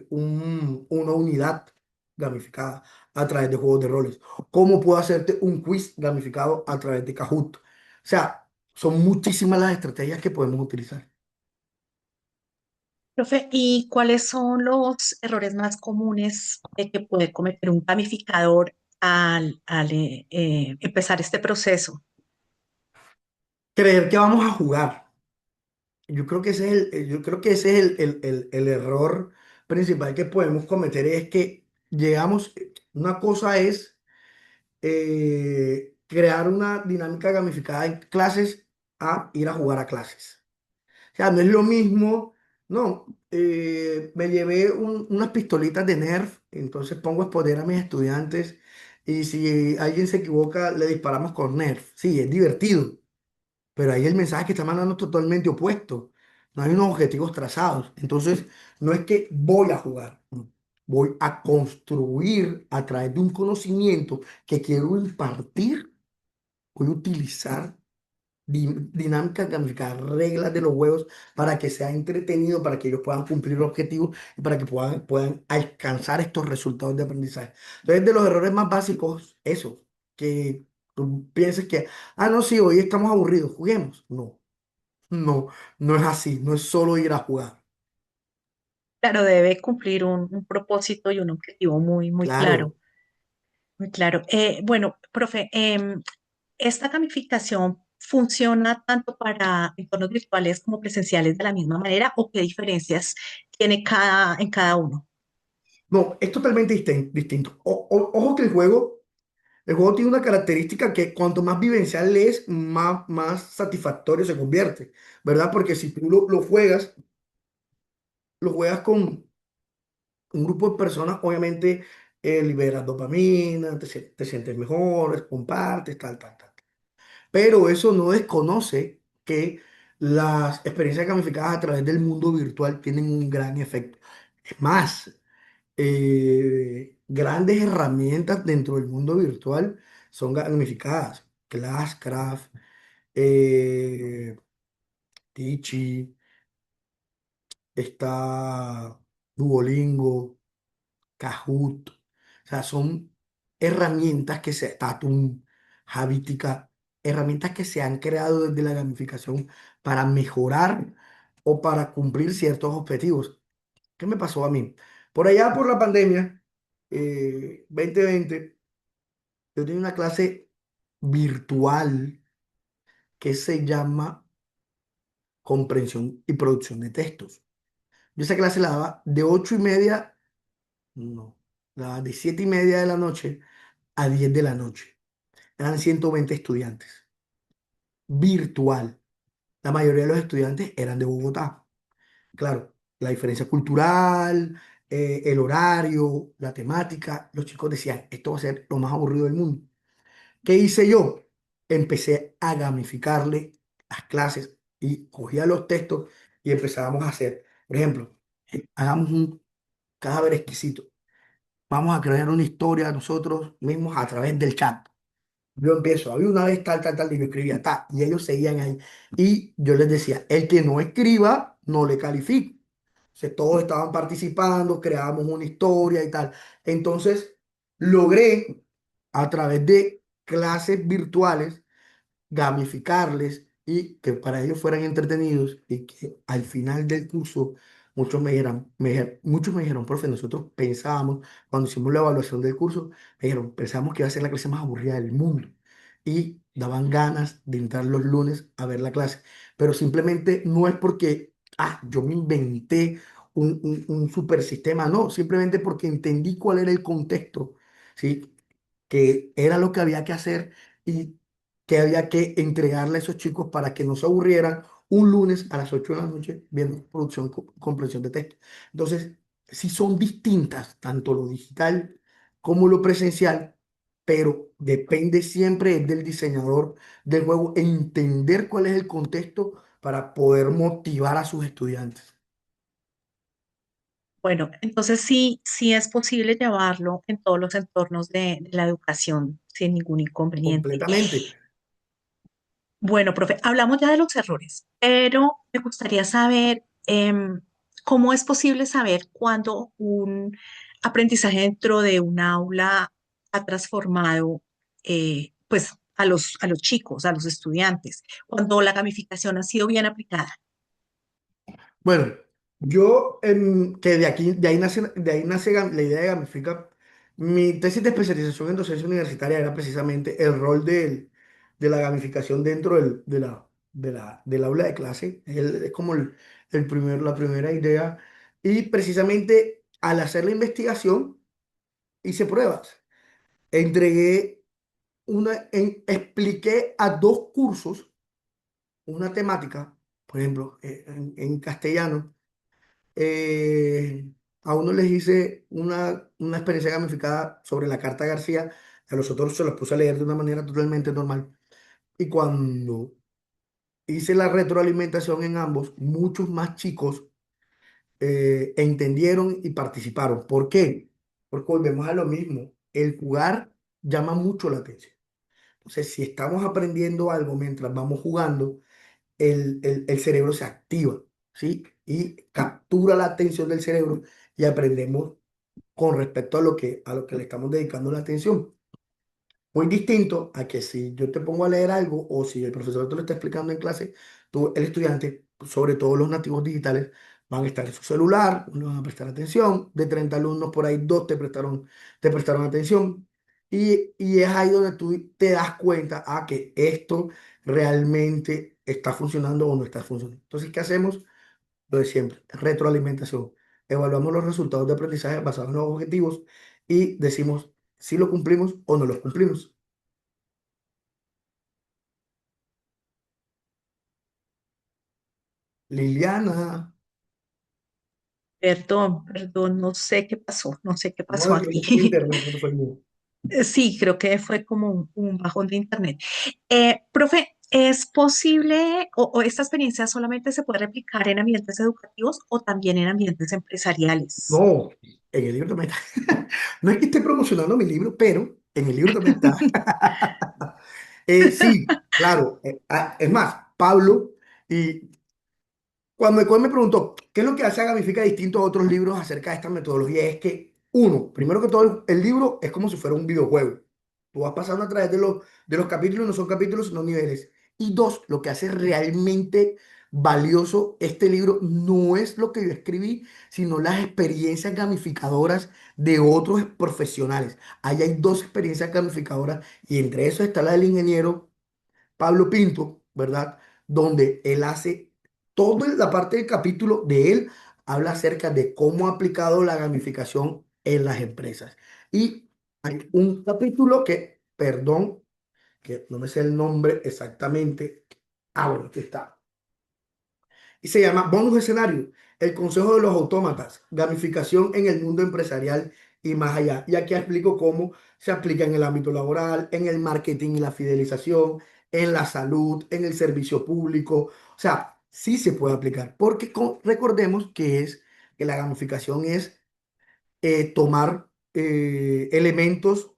Speaker 2: una unidad gamificada a través de juegos de roles? ¿Cómo puedo hacerte un quiz gamificado a través de Kahoot? O sea, son muchísimas las estrategias que podemos utilizar.
Speaker 1: Profe, ¿y cuáles son los errores más comunes que puede cometer un gamificador al empezar este proceso?
Speaker 2: Creer que vamos a jugar. Yo creo que ese es yo creo que ese es el error principal que podemos cometer, es que llegamos, una cosa es crear una dinámica gamificada en clases a ir a jugar a clases. O sea, no es lo mismo, no, me llevé unas pistolitas de Nerf, entonces pongo a exponer a mis estudiantes y si alguien se equivoca, le disparamos con Nerf. Sí, es divertido, pero ahí el mensaje que está mandando es totalmente opuesto. No hay unos objetivos trazados. Entonces, no es que voy a jugar, no. Voy a construir a través de un conocimiento que quiero impartir. Voy a utilizar dinámicas gamificadas, reglas de los juegos para que sea entretenido, para que ellos puedan cumplir los objetivos y para que puedan alcanzar estos resultados de aprendizaje. Entonces, de los errores más básicos, eso, que tú pienses que, ah, no, sí, hoy estamos aburridos, juguemos. No, no, no es así, no es solo ir a jugar.
Speaker 1: Claro, debe cumplir un propósito y un objetivo muy claro,
Speaker 2: Claro,
Speaker 1: muy claro. Bueno, profe, ¿esta gamificación funciona tanto para entornos virtuales como presenciales de la misma manera o qué diferencias tiene en cada uno?
Speaker 2: no, es totalmente distinto. Ojo que el juego tiene una característica que cuanto más vivencial es, más satisfactorio se convierte, ¿verdad? Porque si tú lo juegas con un grupo de personas, obviamente liberas dopamina, te sientes mejor, compartes, tal, tal, tal. Pero eso no desconoce que las experiencias gamificadas a través del mundo virtual tienen un gran efecto. Es más, grandes herramientas dentro del mundo virtual son gamificadas. Classcraft, eh, Teachy, está Duolingo, Kahoot. O sea, son herramientas que se Tatum, Habitica. herramientas que se han creado desde la gamificación para mejorar o para cumplir ciertos objetivos. ¿Qué me pasó a mí? Por allá por la pandemia, 2020, yo tenía una clase virtual que se llama comprensión y producción de textos. Yo esa clase la daba de 8:30, no, la daba de 7:30 de la noche a 10 de la noche. Eran 120 estudiantes. Virtual. La mayoría de los estudiantes eran de Bogotá. Claro, la diferencia cultural, el horario, la temática, los chicos decían, esto va a ser lo más aburrido del mundo. ¿Qué hice yo? Empecé a gamificarle las clases y cogía los textos y empezábamos a hacer, por ejemplo, hagamos un cadáver exquisito. Vamos a crear una historia nosotros mismos a través del chat. Yo empiezo, había una vez tal, tal, tal, y yo escribía tal, y ellos seguían ahí. Y yo les decía, el que no escriba, no le califico. O sea, todos estaban participando, creábamos una historia y tal. Entonces, logré, a través de clases virtuales, gamificarles y que para ellos fueran entretenidos y que al final del curso muchos me dijeron, profe, nosotros pensábamos, cuando hicimos la evaluación del curso, me dijeron, pensábamos que iba a ser la clase más aburrida del mundo y daban ganas de entrar los lunes a ver la clase, pero simplemente no es porque, yo me inventé un super sistema, no, simplemente porque entendí cuál era el contexto, ¿sí? Que era lo que había que hacer y que había que entregarle a esos chicos para que no se aburrieran un lunes a las 8 de la noche viendo producción y comprensión de texto. Entonces, sí son distintas, tanto lo digital como lo presencial, pero depende siempre del diseñador del juego entender cuál es el contexto para poder motivar a sus estudiantes.
Speaker 1: Bueno, entonces sí, sí es posible llevarlo en todos los entornos de la educación sin ningún inconveniente.
Speaker 2: Completamente.
Speaker 1: Bueno, profe, hablamos ya de los errores, pero me gustaría saber cómo es posible saber cuándo un aprendizaje dentro de un aula ha transformado pues a los chicos, a los estudiantes, cuando la gamificación ha sido bien aplicada.
Speaker 2: Bueno, yo, que de ahí nace la idea de Gamifica. Mi tesis de especialización en docencia universitaria era precisamente el rol de la gamificación dentro del aula de clase. Es como la primera idea. Y precisamente al hacer la investigación, hice pruebas. Entregué expliqué a 2 cursos una temática, por ejemplo, en castellano. A uno les hice una experiencia gamificada sobre la carta García, a los otros se los puse a leer de una manera totalmente normal. Y cuando hice la retroalimentación en ambos, muchos más chicos entendieron y participaron. ¿Por qué? Porque volvemos a lo mismo. El jugar llama mucho la atención. Entonces, si estamos aprendiendo algo mientras vamos jugando, el cerebro se activa, ¿sí? Y captura la atención del cerebro y aprendemos con respecto a lo que le estamos dedicando la atención. Muy distinto a que si yo te pongo a leer algo o si el profesor te lo está explicando en clase, tú, el estudiante, sobre todo los nativos digitales, van a estar en su celular, no van a prestar atención. De 30 alumnos, por ahí 2 te prestaron atención. Y es ahí donde tú te das cuenta que esto realmente está funcionando o no está funcionando. Entonces, ¿qué hacemos? Lo de siempre, retroalimentación. Evaluamos los resultados de aprendizaje basados en los objetivos y decimos si lo cumplimos o no los cumplimos. Liliana,
Speaker 1: Perdón, perdón, no sé qué pasó, no sé qué
Speaker 2: no,
Speaker 1: pasó
Speaker 2: de pronto fue el
Speaker 1: aquí.
Speaker 2: internet, no fue el mío.
Speaker 1: Sí, creo que fue como un bajón de internet. Profe, ¿es posible o esta experiencia solamente se puede replicar en ambientes educativos o también en ambientes empresariales?
Speaker 2: No, en el libro también está. No es que esté promocionando mi libro, pero en el libro también está. Sí, claro. Es más, Pablo, y cuando me preguntó, ¿qué es lo que hace a Gamifica distinto a otros libros acerca de esta metodología? Es que, uno, primero que todo, el libro es como si fuera un videojuego. Tú vas pasando a través de los capítulos, no son capítulos, sino niveles. Y dos, lo que hace realmente valioso este libro no es lo que yo escribí, sino las experiencias gamificadoras de otros profesionales. Ahí hay dos experiencias gamificadoras y entre eso está la del ingeniero Pablo Pinto, ¿verdad? Donde él hace toda la parte del capítulo de él, habla acerca de cómo ha aplicado la gamificación en las empresas. Y hay un capítulo que, perdón, que no me sé el nombre exactamente. Ah, bueno, aquí está y se llama Bonus Escenario, el Consejo de los Autómatas, gamificación en el mundo empresarial y más allá. Y aquí explico cómo se aplica en el ámbito laboral, en el marketing y la fidelización, en la salud, en el servicio público. O sea, sí se puede aplicar, porque recordemos que la gamificación es tomar elementos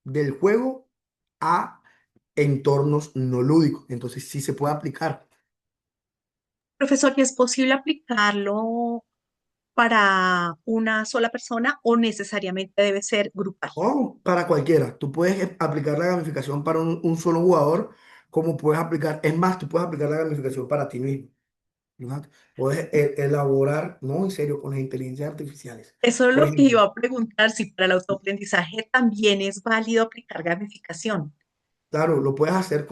Speaker 2: del juego a entornos no lúdicos. Entonces sí se puede aplicar.
Speaker 1: Profesor, ¿y es posible aplicarlo para una sola persona o necesariamente debe ser grupal?
Speaker 2: O para cualquiera. Tú puedes aplicar la gamificación para un solo jugador, como puedes aplicar, es más, tú puedes aplicar la gamificación para ti mismo. ¿No? Puedes elaborar, no, en serio, con las inteligencias artificiales.
Speaker 1: Eso es
Speaker 2: Por
Speaker 1: lo que
Speaker 2: ejemplo,
Speaker 1: iba a preguntar, si para el autoaprendizaje también es válido aplicar gamificación.
Speaker 2: claro, lo puedes hacer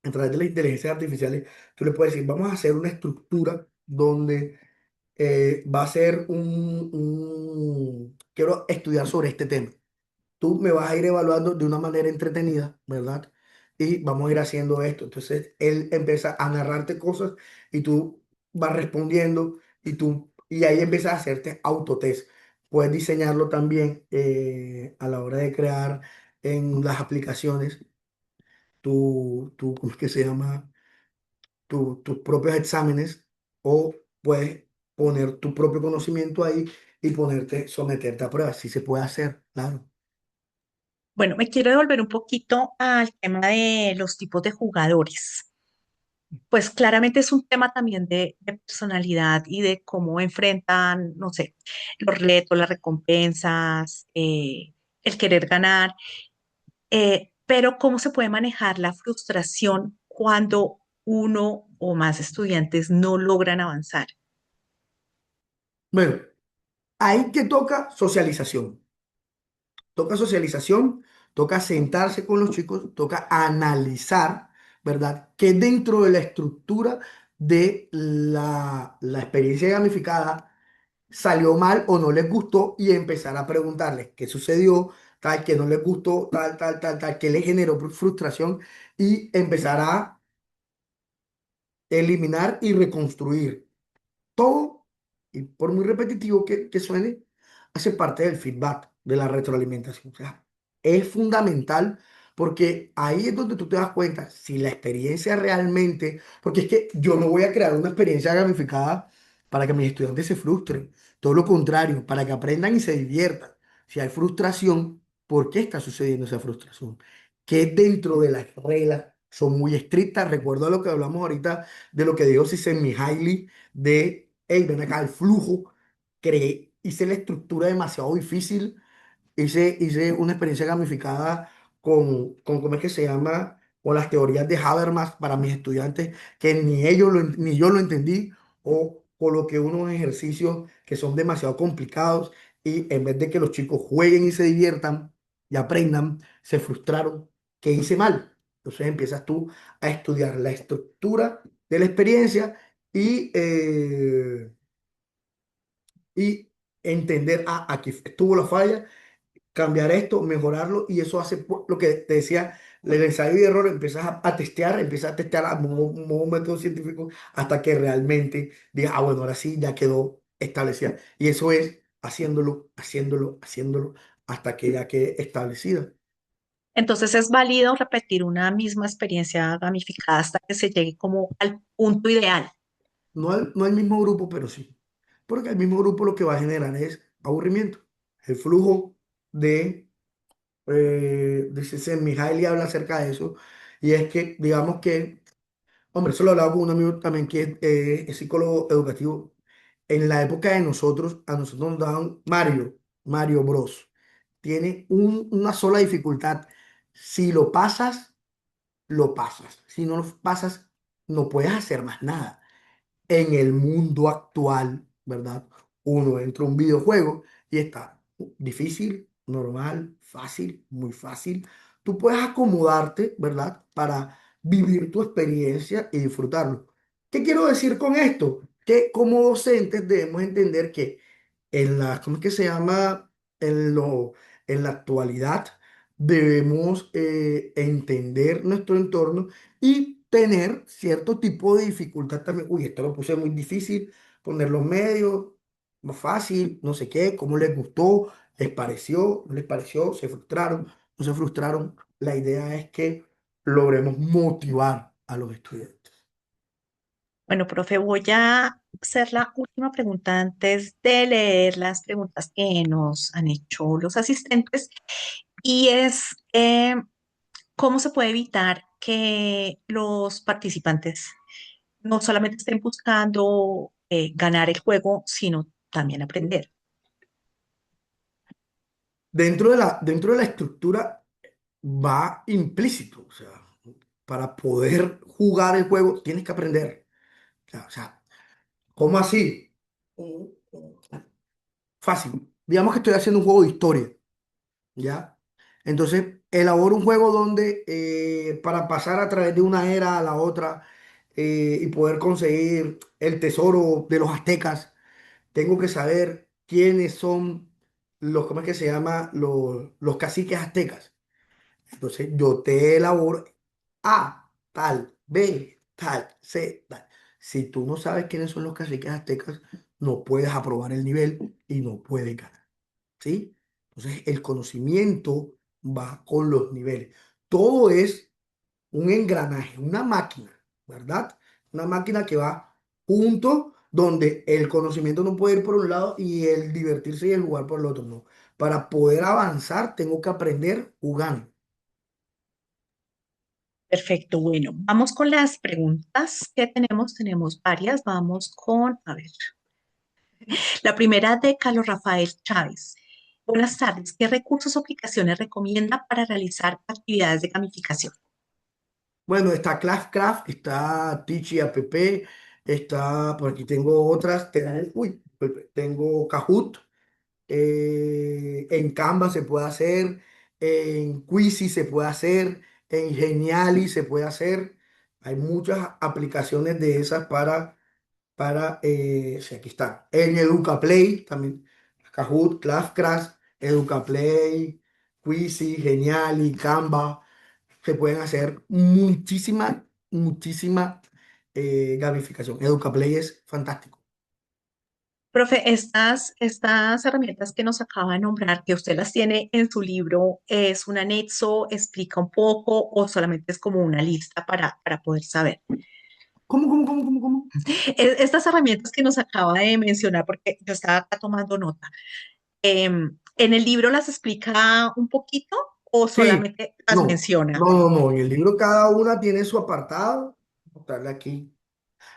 Speaker 2: a través de las inteligencias artificiales. Tú le puedes decir, vamos a hacer una estructura donde va a ser quiero estudiar sobre este tema. Tú me vas a ir evaluando de una manera entretenida, ¿verdad? Y vamos a ir haciendo esto. Entonces, él empieza a narrarte cosas y tú vas respondiendo y ahí empiezas a hacerte autotest. Puedes diseñarlo también a la hora de crear en las aplicaciones ¿cómo es que se llama? Tus propios exámenes o puedes poner tu propio conocimiento ahí y someterte a pruebas. Sí se puede hacer, claro.
Speaker 1: Bueno, me quiero devolver un poquito al tema de los tipos de jugadores. Pues claramente es un tema también de personalidad y de cómo enfrentan, no sé, los retos, las recompensas, el querer ganar, pero cómo se puede manejar la frustración cuando uno o más estudiantes no logran avanzar.
Speaker 2: Bueno, ahí que toca socialización. Toca socialización, toca sentarse con los chicos, toca analizar, ¿verdad? Que dentro de la estructura de la experiencia gamificada salió mal o no les gustó y empezar a preguntarles qué sucedió, tal, que no les gustó, tal, tal, tal, tal, que les generó frustración y empezar a eliminar y reconstruir todo, y por muy repetitivo que suene, hace parte del feedback, de la retroalimentación. O sea, es fundamental porque ahí es donde tú te das cuenta si la experiencia realmente, porque es que yo no voy a crear una experiencia gamificada para que mis estudiantes se frustren, todo lo contrario, para que aprendan y se diviertan. Si hay frustración, ¿por qué está sucediendo esa frustración? Que dentro de las reglas son muy estrictas. Recuerdo lo que hablamos ahorita de lo que dijo Csikszentmihalyi de, hey, ven acá, el flujo, hice la estructura demasiado difícil, hice una experiencia gamificada ¿cómo es que se llama? Con las teorías de Habermas para mis estudiantes, que ni yo lo entendí, o coloqué unos ejercicios que son demasiado complicados y en vez de que los chicos jueguen y se diviertan y aprendan, se frustraron, que hice mal. Entonces empiezas tú a estudiar la estructura de la experiencia y entender, aquí estuvo la falla, cambiar esto, mejorarlo, y eso hace lo que te decía, el ensayo y error, empiezas a testear a modo método científico hasta que realmente digas, ah, bueno, ahora sí, ya quedó establecida. Y eso es haciéndolo, haciéndolo, haciéndolo, hasta que ya quede establecida.
Speaker 1: Entonces es válido repetir una misma experiencia gamificada hasta que se llegue como al punto ideal.
Speaker 2: No al mismo grupo, pero sí. Porque el mismo grupo lo que va a generar es aburrimiento. El flujo dice Mijaili habla acerca de eso, y es que, digamos que, hombre, eso lo hablaba con un amigo también que es psicólogo educativo. En la época de nosotros, a nosotros nos daban Mario Bros. tiene una sola dificultad. Si lo pasas, lo pasas. Si no lo pasas, no puedes hacer más nada. En el mundo actual, ¿verdad? Uno entra a un videojuego y está difícil, normal, fácil, muy fácil. Tú puedes acomodarte, ¿verdad? Para vivir tu experiencia y disfrutarlo. ¿Qué quiero decir con esto? Que como docentes debemos entender que ¿cómo es que se llama? En en la actualidad debemos entender nuestro entorno y tener cierto tipo de dificultad también. Uy, esto lo puse muy difícil, poner los medios, más fácil, no sé qué, cómo les gustó, les pareció, no les pareció, se frustraron, no se frustraron. La idea es que logremos motivar a los estudiantes.
Speaker 1: Bueno, profe, voy a hacer la última pregunta antes de leer las preguntas que nos han hecho los asistentes y es, ¿cómo se puede evitar que los participantes no solamente estén buscando ganar el juego, sino también aprender?
Speaker 2: Dentro de la estructura va implícito, o sea, para poder jugar el juego tienes que aprender. O sea, ¿cómo así? Fácil. Digamos que estoy haciendo un juego de historia, ¿ya? Entonces, elaboro un juego donde para pasar a través de una era a la otra y poder conseguir el tesoro de los aztecas, tengo que saber quiénes son ¿cómo es que se llama? Los caciques aztecas. Entonces yo te elaboro A, tal, B, tal, C, tal. Si tú no sabes quiénes son los caciques aztecas, no puedes aprobar el nivel y no puedes ganar, ¿sí? Entonces el conocimiento va con los niveles. Todo es un engranaje, una máquina, ¿verdad? Una máquina que va junto donde el conocimiento no puede ir por un lado y el divertirse y el jugar por el otro, no. Para poder avanzar tengo que aprender jugando.
Speaker 1: Perfecto, bueno, vamos con las preguntas que tenemos. Tenemos varias. Vamos con, a ver, la primera de Carlos Rafael Chávez. Buenas tardes. ¿Qué recursos o aplicaciones recomienda para realizar actividades de gamificación?
Speaker 2: Bueno, está Classcraft, está Teachy App, está, por aquí tengo otras, tengo Kahoot, en Canva se puede hacer, en Quizy se puede hacer, en Geniali se puede hacer. Hay muchas aplicaciones de esas sí, aquí está. En EducaPlay también, Kahoot, Classcraft, EducaPlay, Quizy, Geniali, Canva. Se pueden hacer muchísima gamificación. EducaPlay es fantástico.
Speaker 1: Profe, estas herramientas que nos acaba de nombrar, que usted las tiene en su libro, ¿es un anexo, explica un poco o solamente es como una lista para poder saber?
Speaker 2: ¿Cómo?
Speaker 1: Estas herramientas que nos acaba de mencionar, porque yo estaba acá tomando nota, ¿en el libro las explica un poquito o
Speaker 2: Sí,
Speaker 1: solamente las menciona?
Speaker 2: no. En el libro cada una tiene su apartado. Voy a mostrarle aquí.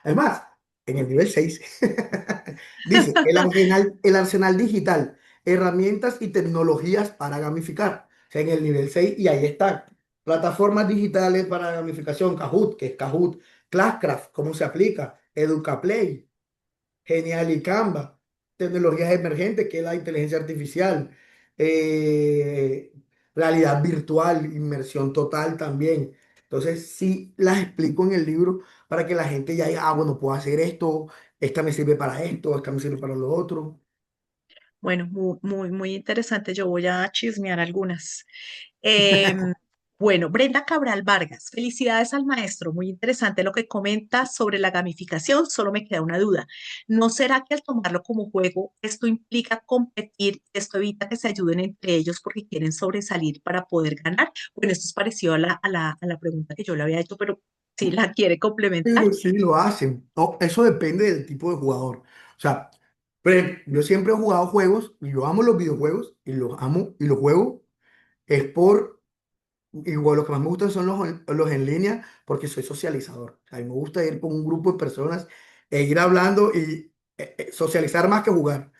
Speaker 2: Es más, en el nivel 6 dice el arsenal digital, herramientas y tecnologías para gamificar. O sea, en el nivel 6 y ahí están. Plataformas digitales para gamificación, Kahoot, que es Kahoot, Classcraft, cómo se aplica, EducaPlay, Genial y Canva, tecnologías emergentes, que es la inteligencia artificial, eh, realidad virtual, inmersión total también. Entonces, sí las explico en el libro para que la gente ya diga, ah, bueno, puedo hacer esto, esta me sirve para esto, esta me sirve para lo otro.
Speaker 1: Bueno, muy interesante. Yo voy a chismear algunas. Em, bueno, Brenda Cabral Vargas, felicidades al maestro. Muy interesante lo que comenta sobre la gamificación. Solo me queda una duda. ¿No será que al tomarlo como juego, esto implica competir? ¿Esto evita que se ayuden entre ellos porque quieren sobresalir para poder ganar? Bueno, esto es parecido a la pregunta que yo le había hecho, pero si la quiere complementar.
Speaker 2: Sí, lo hacen. No, eso depende del tipo de jugador. O sea, yo siempre he jugado juegos y yo amo los videojuegos y los amo y los juego. Es por Igual lo que más me gustan son los en línea porque soy socializador. O sea, a mí me gusta ir con un grupo de personas e ir hablando y socializar más que jugar.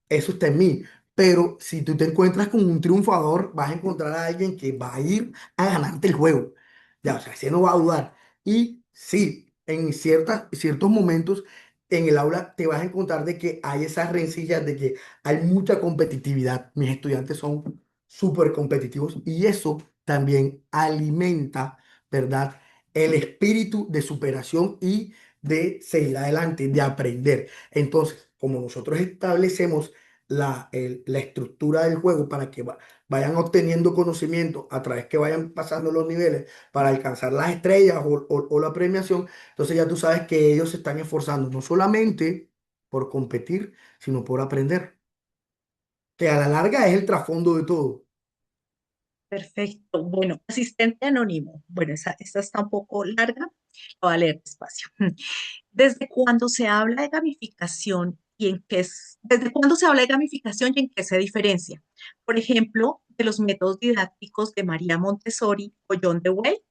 Speaker 2: Eso está en mí. Pero si tú te encuentras con un triunfador, vas a encontrar a alguien que va a ir a ganarte el juego. Ya, o sea, ese no va a dudar. Y sí, en ciertos momentos en el aula te vas a encontrar de que hay esas rencillas, de que hay mucha competitividad. Mis estudiantes son súper competitivos y eso también alimenta, ¿verdad? El espíritu de superación y de seguir adelante, de aprender. Entonces, como nosotros establecemos la estructura del juego para que vayan obteniendo conocimiento a través que vayan pasando los niveles para alcanzar las estrellas o la premiación, entonces ya tú sabes que ellos se están esforzando no solamente por competir, sino por aprender, que a la larga es el trasfondo de todo.
Speaker 1: Perfecto. Bueno, asistente anónimo. Bueno, esta está un poco larga. La voy a leer despacio. ¿Desde cuándo se habla de gamificación y en qué desde cuándo se habla de gamificación y en qué se diferencia? Por ejemplo, de los métodos didácticos de María Montessori o John Dewey.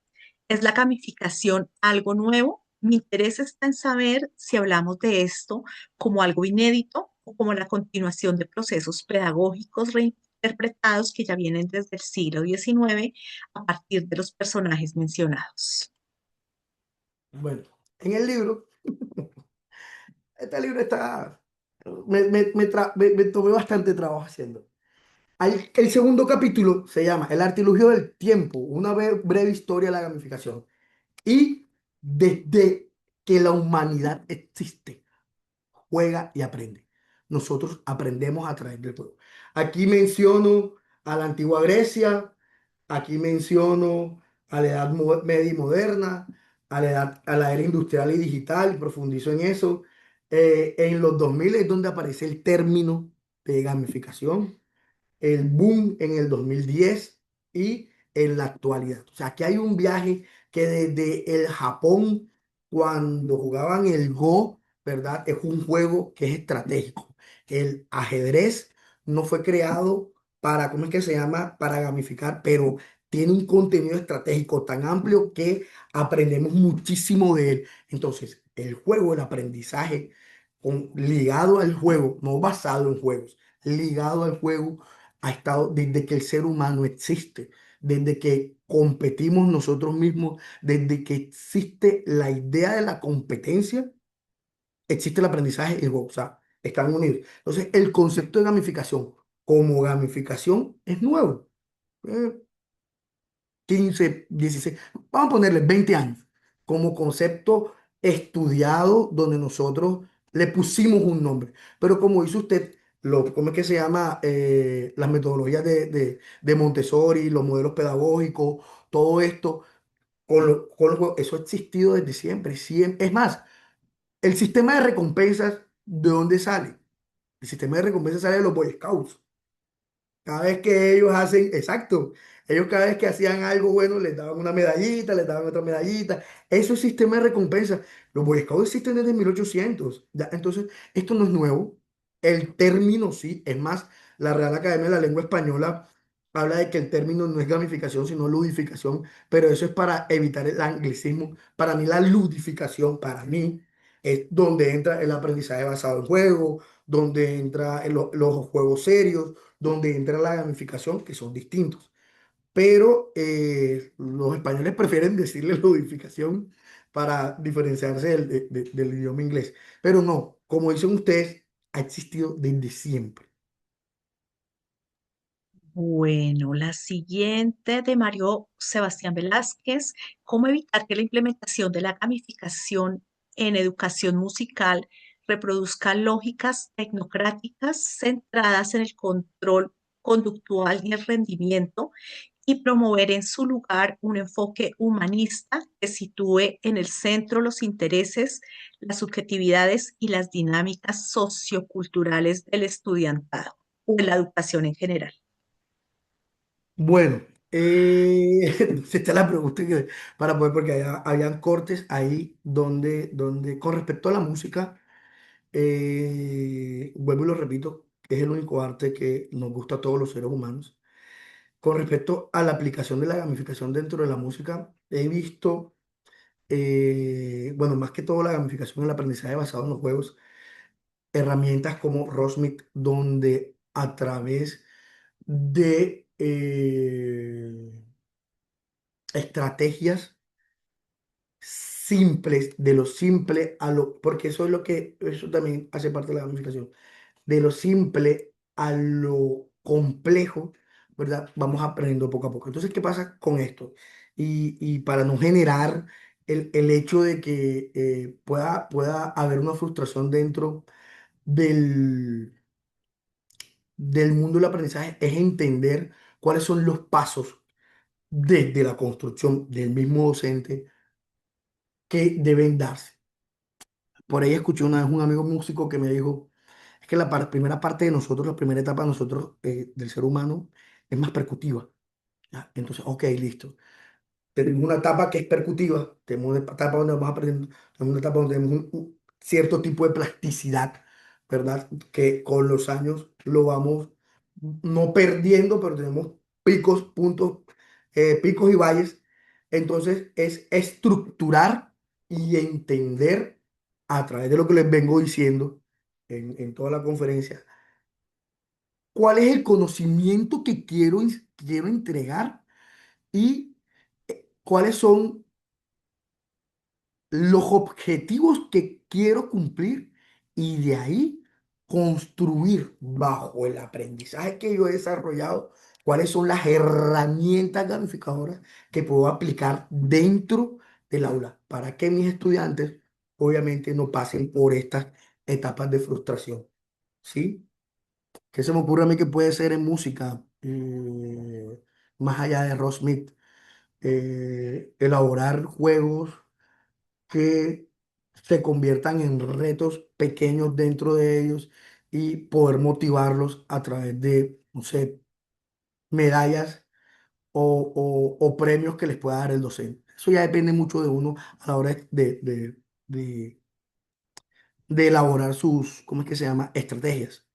Speaker 1: ¿Es la gamificación algo nuevo? Mi interés está en saber si hablamos de esto como algo inédito o como la continuación de procesos pedagógicos reinterpretados que ya vienen desde el siglo XIX a partir de los personajes mencionados.
Speaker 2: Bueno, en el libro, este libro está, me tomé bastante trabajo haciendo. El segundo capítulo se llama El artilugio del tiempo, una breve historia de la gamificación. Y desde que la humanidad existe, juega y aprende. Nosotros aprendemos a través del juego. Aquí menciono a la antigua Grecia, aquí menciono a la edad media y moderna, a la era industrial y digital, profundizo en eso. En los 2000 es donde aparece el término de gamificación, el boom en el 2010 y en la actualidad. O sea, aquí hay un viaje que desde el Japón, cuando jugaban el Go, ¿verdad? Es un juego que es estratégico. El ajedrez no fue creado para, ¿cómo es que se llama? Para gamificar, pero tiene un contenido estratégico tan amplio que aprendemos muchísimo de él. Entonces, el juego, el aprendizaje ligado al juego, no basado en juegos, ligado al juego ha estado desde que el ser humano existe, desde que competimos nosotros mismos, desde que existe la idea de la competencia, existe el aprendizaje y el juego, o sea, están unidos. Entonces, el concepto de gamificación como gamificación es nuevo. Eh, 15, 16, vamos a ponerle 20 años como concepto estudiado donde nosotros le pusimos un nombre. Pero como dice usted, ¿cómo es que se llama? Las metodologías de Montessori, los modelos pedagógicos, todo esto, con los juegos, eso ha existido desde siempre, siempre. Es más, el sistema de recompensas, ¿de dónde sale? El sistema de recompensas sale de los Boy Scouts. Cada vez que ellos hacen, exacto, ellos cada vez que hacían algo bueno les daban una medallita, les daban otra medallita. Eso es sistema de recompensa. Los Boy Scouts existen desde 1800. ¿Ya? Entonces, esto no es nuevo. El término sí, es más, la Real Academia de la Lengua Española habla de que el término no es gamificación, sino ludificación, pero eso es para evitar el anglicismo. Para mí, la ludificación, para mí, es donde entra el aprendizaje basado en juego, donde entra los juegos serios donde entra la gamificación, que son distintos. Pero los españoles prefieren decirle ludificación para diferenciarse del idioma inglés. Pero no, como dicen ustedes, ha existido desde siempre.
Speaker 1: Bueno, la siguiente de Mario Sebastián Velázquez, ¿cómo evitar que la implementación de la gamificación en educación musical reproduzca lógicas tecnocráticas centradas en el control conductual y el rendimiento y promover en su lugar un enfoque humanista que sitúe en el centro los intereses, las subjetividades y las dinámicas socioculturales del estudiantado o de la educación en general?
Speaker 2: Bueno, esta es la pregunta que, para poder, porque habían cortes ahí donde, con respecto a la música, vuelvo y lo repito, es el único arte que nos gusta a todos los seres humanos. Con respecto a la aplicación de la gamificación dentro de la música, he visto, bueno, más que todo la gamificación en el aprendizaje basado en los juegos, herramientas como Rosmith, donde a través de estrategias simples, de lo simple a lo, porque eso es lo que, eso también hace parte de la gamificación, de lo simple a lo complejo, ¿verdad? Vamos aprendiendo poco a poco. Entonces, ¿qué pasa con esto? Y para no generar el hecho de que pueda haber una frustración dentro del, del mundo del aprendizaje, es entender cuáles son los pasos desde la construcción del mismo docente que deben darse. Por ahí escuché una vez un amigo músico que me dijo, es que la primera parte de nosotros, la primera etapa de nosotros, del ser humano, es más percutiva. ¿Ya? Entonces, ok, listo. Tenemos una etapa que es percutiva, tenemos una etapa donde vamos aprendiendo, tenemos una etapa donde tenemos un cierto tipo de plasticidad, ¿verdad? Que con los años lo vamos no perdiendo, pero tenemos picos, puntos, picos y valles. Entonces es estructurar y entender a través de lo que les vengo diciendo en toda la conferencia, cuál es el conocimiento que quiero entregar y cuáles son los objetivos que quiero cumplir y de ahí construir bajo el aprendizaje que yo he desarrollado, cuáles son las herramientas gamificadoras que puedo aplicar dentro del aula para que mis estudiantes obviamente no pasen por estas etapas de frustración. ¿Sí? ¿Qué se me ocurre a mí que puede ser en música, más allá de Ross Smith? Elaborar juegos que se conviertan en retos pequeños dentro de ellos y poder motivarlos a través de, no sé, medallas o premios que les pueda dar el docente. Eso ya depende mucho de uno a la hora de- de elaborar sus, ¿cómo es que se llama? Estrategias.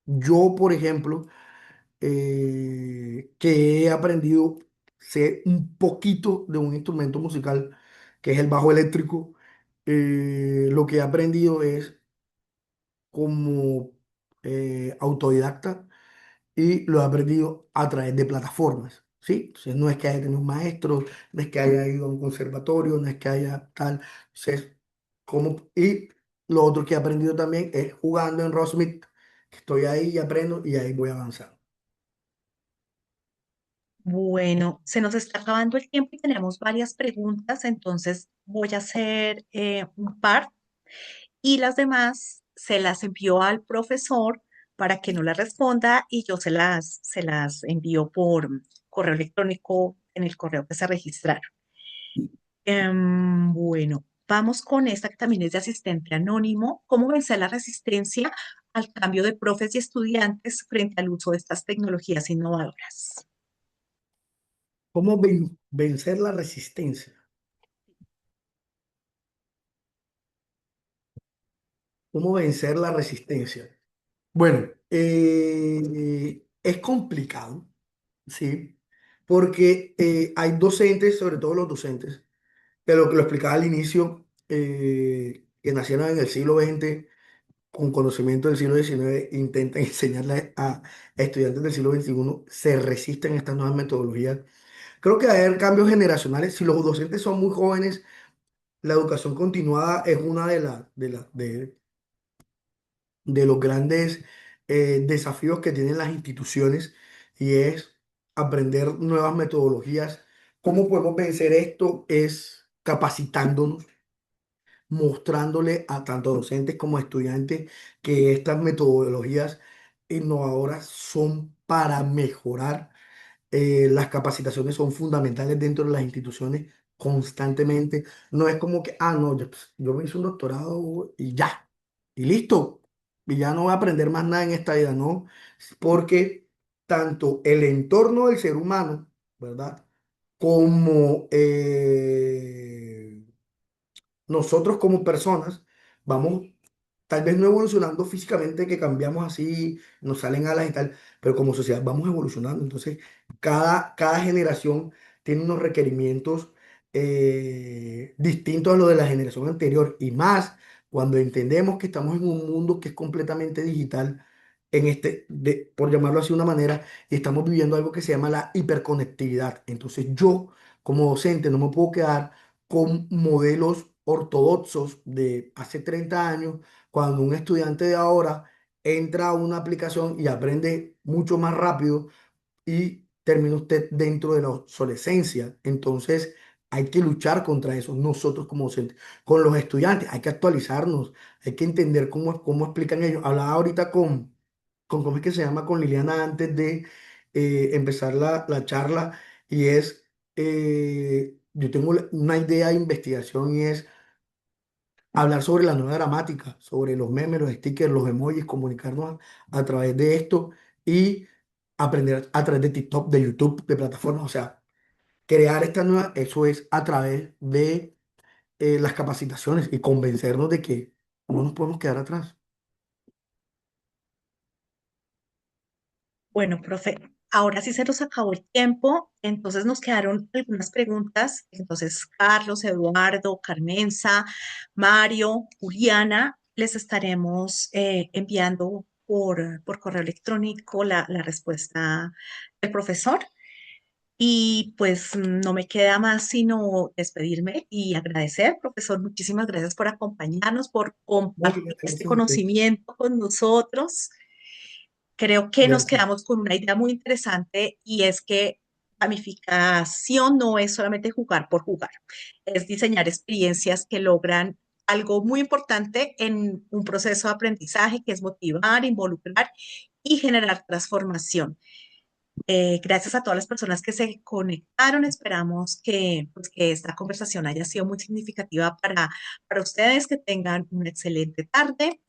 Speaker 2: Yo, por ejemplo, que he aprendido, sé un poquito de un instrumento musical que es el bajo eléctrico. Lo que he aprendido es como autodidacta y lo he aprendido a través de plataformas, ¿sí? Entonces no es que haya tenido un maestro, no es que haya ido a un conservatorio, no es que haya tal, entonces, y lo otro que he aprendido también es jugando en Rosmith, que estoy ahí y aprendo y ahí voy avanzando.
Speaker 1: Bueno, se nos está acabando el tiempo y tenemos varias preguntas, entonces voy a hacer un par y las demás se las envío al profesor para que no las responda y yo se las envío por correo electrónico en el correo que se registraron. Bueno, vamos con esta que también es de asistente anónimo. ¿Cómo vencer la resistencia al cambio de profes y estudiantes frente al uso de estas tecnologías innovadoras?
Speaker 2: ¿Cómo vencer la resistencia? ¿Cómo vencer la resistencia? Bueno, es complicado, ¿sí? Porque hay docentes, sobre todo los docentes, que lo explicaba al inicio, que nacieron en el siglo XX con conocimiento del siglo XIX, intentan enseñarle a estudiantes del siglo XXI, se resisten a estas nuevas metodologías. Creo que va a haber cambios generacionales. Si los docentes son muy jóvenes, la educación continuada es una de los grandes desafíos que tienen las instituciones y es aprender nuevas metodologías. ¿Cómo podemos vencer esto? Es capacitándonos, mostrándole a tanto docentes como estudiantes que estas metodologías innovadoras son para mejorar. Las capacitaciones son fundamentales dentro de las instituciones constantemente. No es como que, ah, no, yo me hice un doctorado y ya, y listo, y ya no voy a aprender más nada en esta vida, ¿no? Porque tanto el entorno del ser humano, ¿verdad? Como nosotros como personas vamos tal vez no evolucionando físicamente, que cambiamos así, nos salen alas y tal, pero como sociedad vamos evolucionando. Entonces, cada generación tiene unos requerimientos distintos a los de la generación anterior y más cuando entendemos que estamos en un mundo que es completamente digital. por llamarlo así de una manera, y estamos viviendo algo que se llama la hiperconectividad. Entonces yo, como docente, no me puedo quedar con modelos ortodoxos de hace 30 años, cuando un estudiante de ahora entra a una aplicación y aprende mucho más rápido y termina usted dentro de la obsolescencia. Entonces, hay que luchar contra eso, nosotros como docentes. Con los estudiantes, hay que actualizarnos, hay que entender cómo explican ellos. Hablaba ahorita ¿cómo es que se llama? Con Liliana antes de empezar la charla, y yo tengo una idea de investigación, y es hablar sobre la nueva gramática, sobre los memes, los stickers, los emojis, comunicarnos a través de esto y aprender a través de TikTok, de YouTube, de plataformas. O sea, crear esta nueva, eso es a través de las capacitaciones y convencernos de que no nos podemos quedar atrás.
Speaker 1: Bueno, profe, ahora sí se nos acabó el tiempo, entonces nos quedaron algunas preguntas. Entonces, Carlos, Eduardo, Carmenza, Mario, Juliana, les estaremos enviando por correo electrónico la respuesta del profesor. Y pues no me queda más sino despedirme y agradecer, profesor, muchísimas gracias por acompañarnos, por
Speaker 2: No,
Speaker 1: compartir
Speaker 2: gracias
Speaker 1: este
Speaker 2: a usted.
Speaker 1: conocimiento con nosotros. Creo que nos
Speaker 2: Gracias.
Speaker 1: quedamos con una idea muy interesante y es que gamificación no es solamente jugar por jugar, es diseñar experiencias que logran algo muy importante en un proceso de aprendizaje, que es motivar, involucrar y generar transformación. Gracias a todas las personas que se conectaron. Esperamos que, pues, que esta conversación haya sido muy significativa para ustedes, que tengan una excelente tarde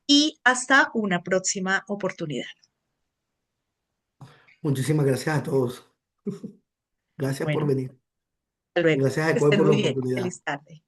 Speaker 1: y hasta una próxima oportunidad.
Speaker 2: Muchísimas gracias a todos. Gracias por
Speaker 1: Bueno,
Speaker 2: venir.
Speaker 1: hasta luego.
Speaker 2: Gracias a
Speaker 1: Que
Speaker 2: ECOE
Speaker 1: estén
Speaker 2: por la
Speaker 1: muy bien.
Speaker 2: oportunidad.
Speaker 1: Feliz tarde.